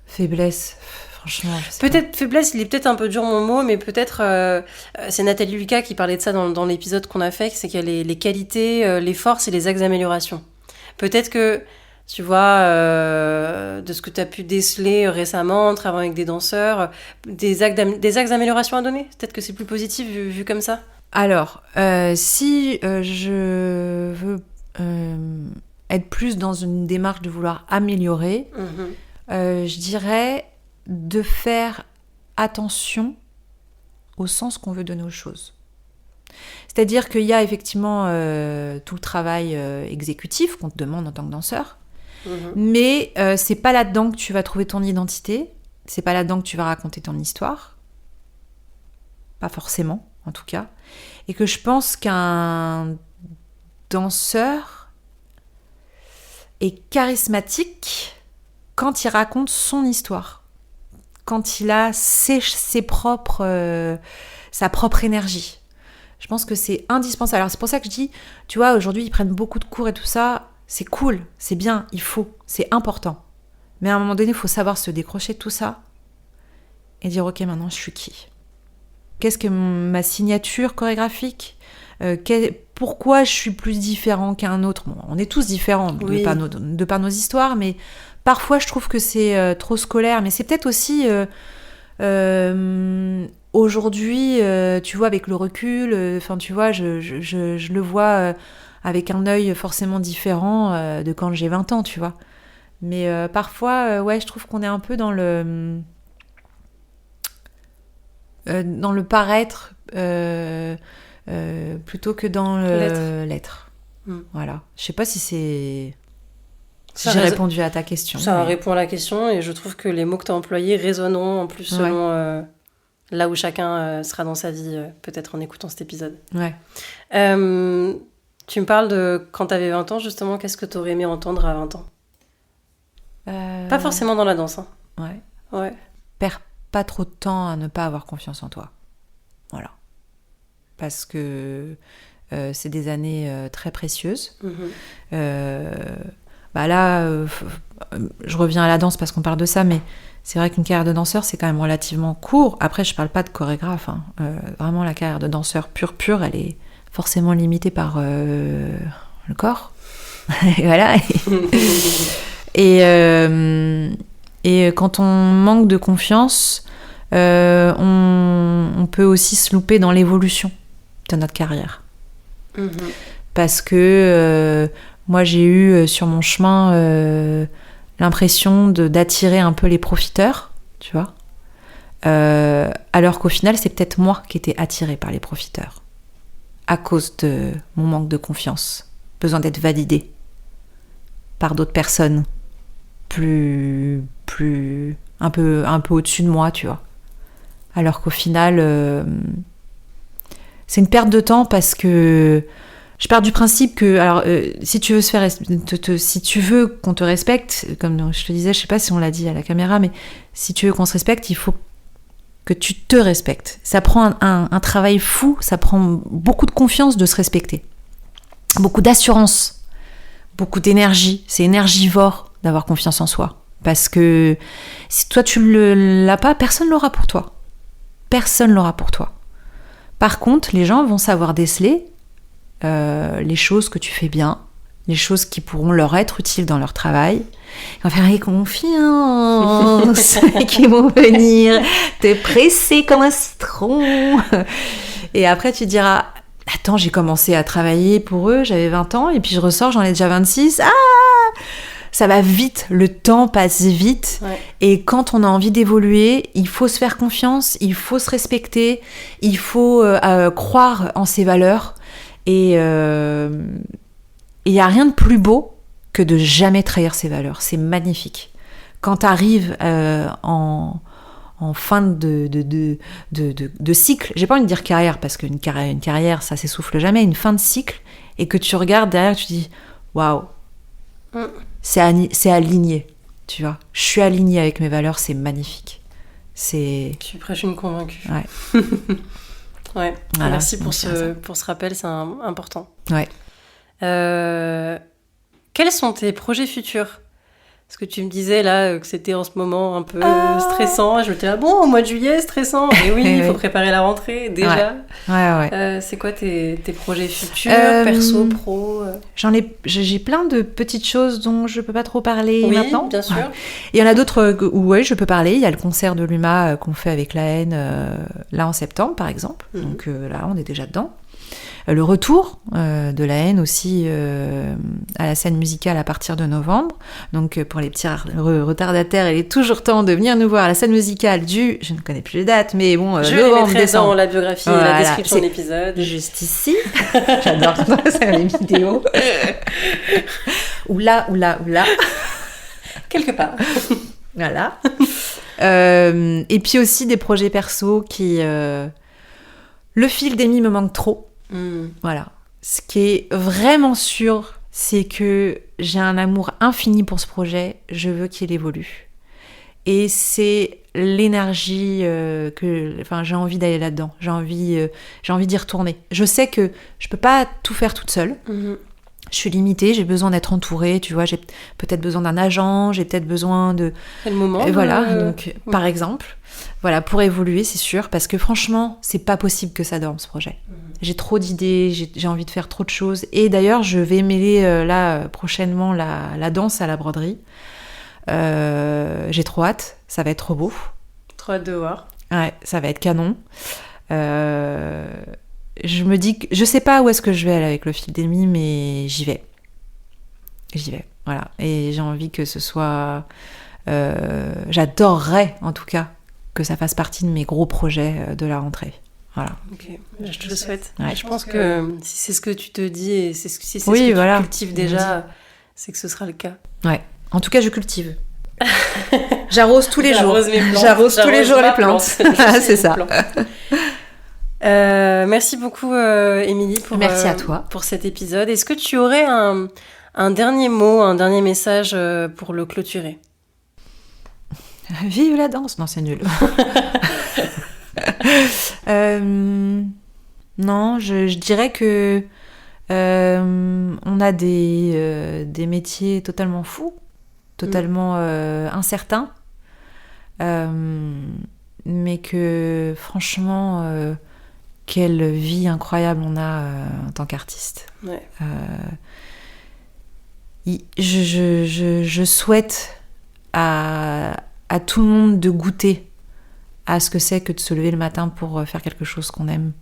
Faiblesse, Franchement, je sais Peut-être faiblesse, il est peut-être un peu dur mon mot, mais peut-être c'est Nathalie Lucas qui parlait de ça dans l'épisode qu'on a fait, c'est qu'il y a les qualités, les forces et les axes d'amélioration. Peut-être que, tu vois, de ce que tu as pu déceler récemment, en travaillant avec des danseurs, des axes d'amélioration à donner. Peut-être que c'est plus positif vu comme ça. Alors, si je veux être plus dans une démarche de vouloir améliorer, je dirais de faire attention au sens qu'on veut donner aux choses. C'est-à-dire qu'il y a effectivement tout le travail exécutif qu'on te demande en tant que danseur, mais c'est pas là-dedans que tu vas trouver ton identité, c'est pas là-dedans que tu vas raconter ton histoire, pas forcément en tout cas, et que je pense qu'un danseur est charismatique quand il raconte son histoire, quand il a sa propre énergie. Je pense que c'est indispensable. Alors c'est pour ça que je dis, tu vois, aujourd'hui ils prennent beaucoup de cours et tout ça, c'est cool, c'est bien, il faut, c'est important. Mais à un moment donné, il faut savoir se décrocher de tout ça et dire ok, maintenant je suis qui ? Qu'est-ce que ma signature chorégraphique ? Pourquoi je suis plus différent qu'un autre ? Bon, on est tous différents de par nos histoires, mais parfois je trouve que c'est trop scolaire. Mais c'est peut-être aussi aujourd'hui, tu vois, avec le recul, tu vois, je le vois avec un œil forcément différent de quand j'ai 20 ans, tu vois. Mais parfois, je trouve qu'on est un peu dans le paraître plutôt que dans l'être. Voilà. Je sais pas si j'ai répondu à ta question. Ça répond à la question et je trouve que les mots que tu as employés résonneront en plus selon là où chacun sera dans sa vie, peut-être en écoutant cet épisode. Ouais. Tu me parles de quand tu avais 20 ans, justement, qu'est-ce que tu aurais aimé entendre à 20 ans ? Pas forcément dans la danse. Hein. Ouais. Perds pas trop de temps à ne pas avoir confiance en toi. Voilà. Parce que c'est des années très précieuses. Là, je reviens à la danse parce qu'on parle de ça, mais c'est vrai qu'une carrière de danseur, c'est quand même relativement court. Après, je parle pas de chorégraphe. Hein. Vraiment, la carrière de danseur pure, elle est forcément limitée par le corps. Et voilà. Et quand on manque de confiance, on peut aussi se louper dans l'évolution de notre carrière. Parce que moi, j'ai eu sur mon chemin l'impression d'attirer un peu les profiteurs, tu vois. Alors qu'au final, c'est peut-être moi qui étais attirée par les profiteurs. À cause de mon manque de confiance. Besoin d'être validée par d'autres personnes plus un peu au-dessus de moi, tu vois. Alors qu'au final, c'est une perte de temps parce que je pars du principe que, alors, si tu veux si tu veux qu'on te respecte, comme je te disais, je sais pas si on l'a dit à la caméra, mais si tu veux qu'on se respecte, il faut que tu te respectes. Ça prend un travail fou, ça prend beaucoup de confiance de se respecter, beaucoup d'assurance, beaucoup d'énergie. C'est énergivore d'avoir confiance en soi. Parce que si toi tu ne l'as pas, personne l'aura pour toi. Personne l'aura pour toi. Par contre, les gens vont savoir déceler les choses que tu fais bien, les choses qui pourront leur être utiles dans leur travail. Ils vont faire confiance, qui vont venir te presser comme un citron. Et après tu diras, attends, j'ai commencé à travailler pour eux, j'avais 20 ans, et puis je ressors, j'en ai déjà 26. Ça va vite, le temps passe vite. Ouais. Et quand on a envie d'évoluer, il faut se faire confiance, il faut se respecter, il faut croire en ses valeurs. Et il n'y a rien de plus beau que de jamais trahir ses valeurs. C'est magnifique. Quand tu arrives en fin de cycle, j'ai pas envie de dire carrière, parce qu'une carrière, ça s'essouffle jamais, une fin de cycle, et que tu regardes derrière, tu dis waouh, c'est aligné, tu vois. Je suis alignée avec mes valeurs, c'est magnifique. Tu prêches une convaincue. Ouais. Ouais. Voilà, merci pour ce rappel, c'est important. Ouais. Quels sont tes projets futurs ? Parce que tu me disais là que c'était en ce moment un peu stressant. Je me disais, bon, au mois de juillet, stressant. Et oui, il faut préparer la rentrée déjà. Ouais. C'est quoi tes projets futurs, perso, pro J'ai plein de petites choses dont je peux pas trop parler maintenant. Oui, bien sûr. Et il y en a d'autres où je peux parler. Il y a le concert de l'UMA qu'on fait avec la haine là en septembre, par exemple. Donc là, on est déjà dedans. Le retour de la haine aussi à la scène musicale à partir de novembre. Donc pour les petits retardataires, il est toujours temps de venir nous voir à la scène musicale je ne connais plus les dates, mais bon, je novembre, les mettrai dans la biographie et la description de c'est l'épisode. Juste ici. J'adore ça, les vidéos. Oula. Quelque part. Voilà. Et puis aussi des projets perso qui... Le fil d'Amy me manque trop. Voilà. Ce qui est vraiment sûr, c'est que j'ai un amour infini pour ce projet. Je veux qu'il évolue. Et c'est l'énergie j'ai envie d'aller là-dedans. J'ai envie d'y retourner. Je sais que je peux pas tout faire toute seule. Je suis limitée, j'ai besoin d'être entourée, tu vois, j'ai peut-être besoin d'un agent, j'ai peut-être besoin de... Quel moment Et voilà, donc, par exemple, voilà, pour évoluer, c'est sûr, parce que franchement, c'est pas possible que ça dorme, ce projet. J'ai trop d'idées, j'ai envie de faire trop de choses, et d'ailleurs, je vais mêler, prochainement, la danse à la broderie. J'ai trop hâte, ça va être trop beau. Trop hâte de voir. Ouais, ça va être canon. Je me dis que je sais pas où est-ce que je vais aller avec le fil d'Amy, mais j'y vais, voilà. Et j'ai envie que ce soit... j'adorerais, en tout cas, que ça fasse partie de mes gros projets de la rentrée. Voilà. Ok, je te le souhaite. Ouais. Je pense que si c'est ce que tu te dis et si c'est ce que tu cultives déjà, c'est que ce sera le cas. Ouais. En tout cas, je cultive. J'arrose tous les jours. J'arrose tous les jours les plantes. C'est ça. Merci beaucoup, Émilie, merci à toi pour cet épisode. Est-ce que tu aurais un dernier mot, un dernier message pour le clôturer? Vive la danse! Non, c'est nul. Non, je dirais que on a des métiers totalement fous, totalement incertains, mais que franchement, quelle vie incroyable on a en tant qu'artiste. Ouais. Je souhaite à tout le monde de goûter à ce que c'est que de se lever le matin pour faire quelque chose qu'on aime.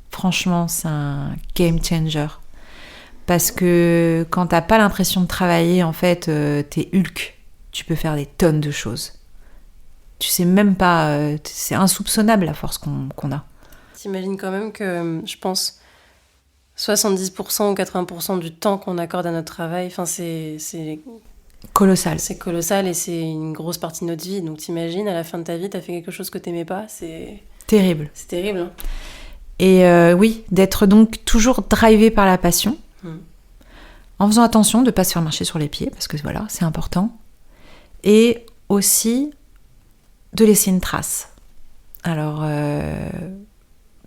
Franchement, c'est un game changer. Parce que quand t'as pas l'impression de travailler, en fait, t'es Hulk. Tu peux faire des tonnes de choses. Tu sais même pas... c'est insoupçonnable la force qu'on a. T'imagines quand même que, je pense, 70% ou 80% du temps qu'on accorde à notre travail, c'est colossal. C'est colossal et c'est une grosse partie de notre vie. Donc t'imagines, à la fin de ta vie, t'as fait quelque chose que t'aimais pas, c'est... Terrible. C'est terrible. Hein. Et oui, d'être donc toujours drivé par la passion, en faisant attention de ne pas se faire marcher sur les pieds, parce que voilà, c'est important. Et aussi de laisser une trace. Alors,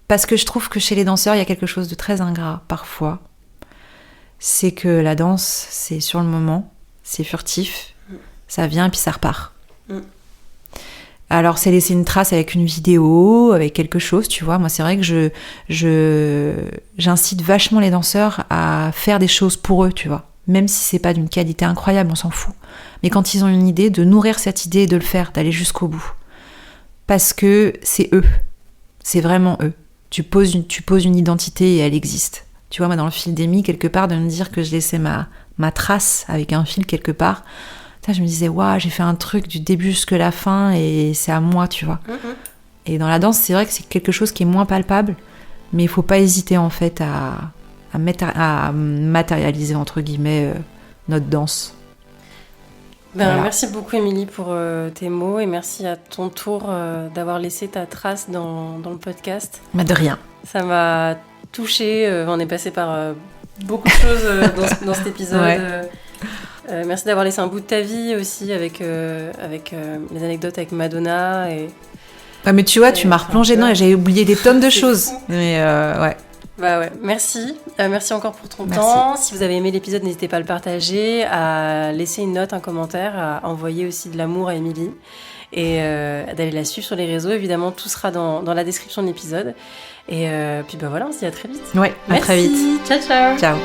parce que je trouve que chez les danseurs, il y a quelque chose de très ingrat, parfois. C'est que la danse, c'est sur le moment, c'est furtif, ça vient et puis ça repart. Alors, c'est laisser une trace avec une vidéo, avec quelque chose, tu vois. Moi, c'est vrai que j'incite vachement les danseurs à faire des choses pour eux, tu vois. Même si c'est pas d'une qualité incroyable, on s'en fout. Mais quand ils ont une idée, de nourrir cette idée et de le faire, d'aller jusqu'au bout. Parce que c'est eux. C'est vraiment eux. Tu poses une identité et elle existe. Tu vois, moi, dans le fil d'Amy, quelque part, de me dire que je laissais ma trace avec un fil quelque part... Ça, je me disais, waouh, j'ai fait un truc du début jusqu'à la fin et c'est à moi, tu vois. Et dans la danse, c'est vrai que c'est quelque chose qui est moins palpable, mais il faut pas hésiter, en fait, à matérialiser, entre guillemets, notre danse. Voilà. Merci beaucoup, Émilie, pour tes mots et merci à ton tour d'avoir laissé ta trace dans le podcast. De rien. Ça m'a touchée. On est passé par beaucoup de choses dans cet épisode. Ouais. Merci d'avoir laissé un bout de ta vie aussi avec les anecdotes avec Madonna. Mais tu vois, tu m'as replongé dedans et j'avais oublié des tonnes de choses. Mais ouais. Bah ouais, merci. Merci encore pour ton temps. Si vous avez aimé l'épisode, n'hésitez pas à le partager, à laisser une note, un commentaire, à envoyer aussi de l'amour à Émilie et d'aller la suivre sur les réseaux. Évidemment, tout sera dans la description de l'épisode. Et puis bah voilà, on se dit à très vite. Ouais, à très vite. Ciao, ciao. Ciao.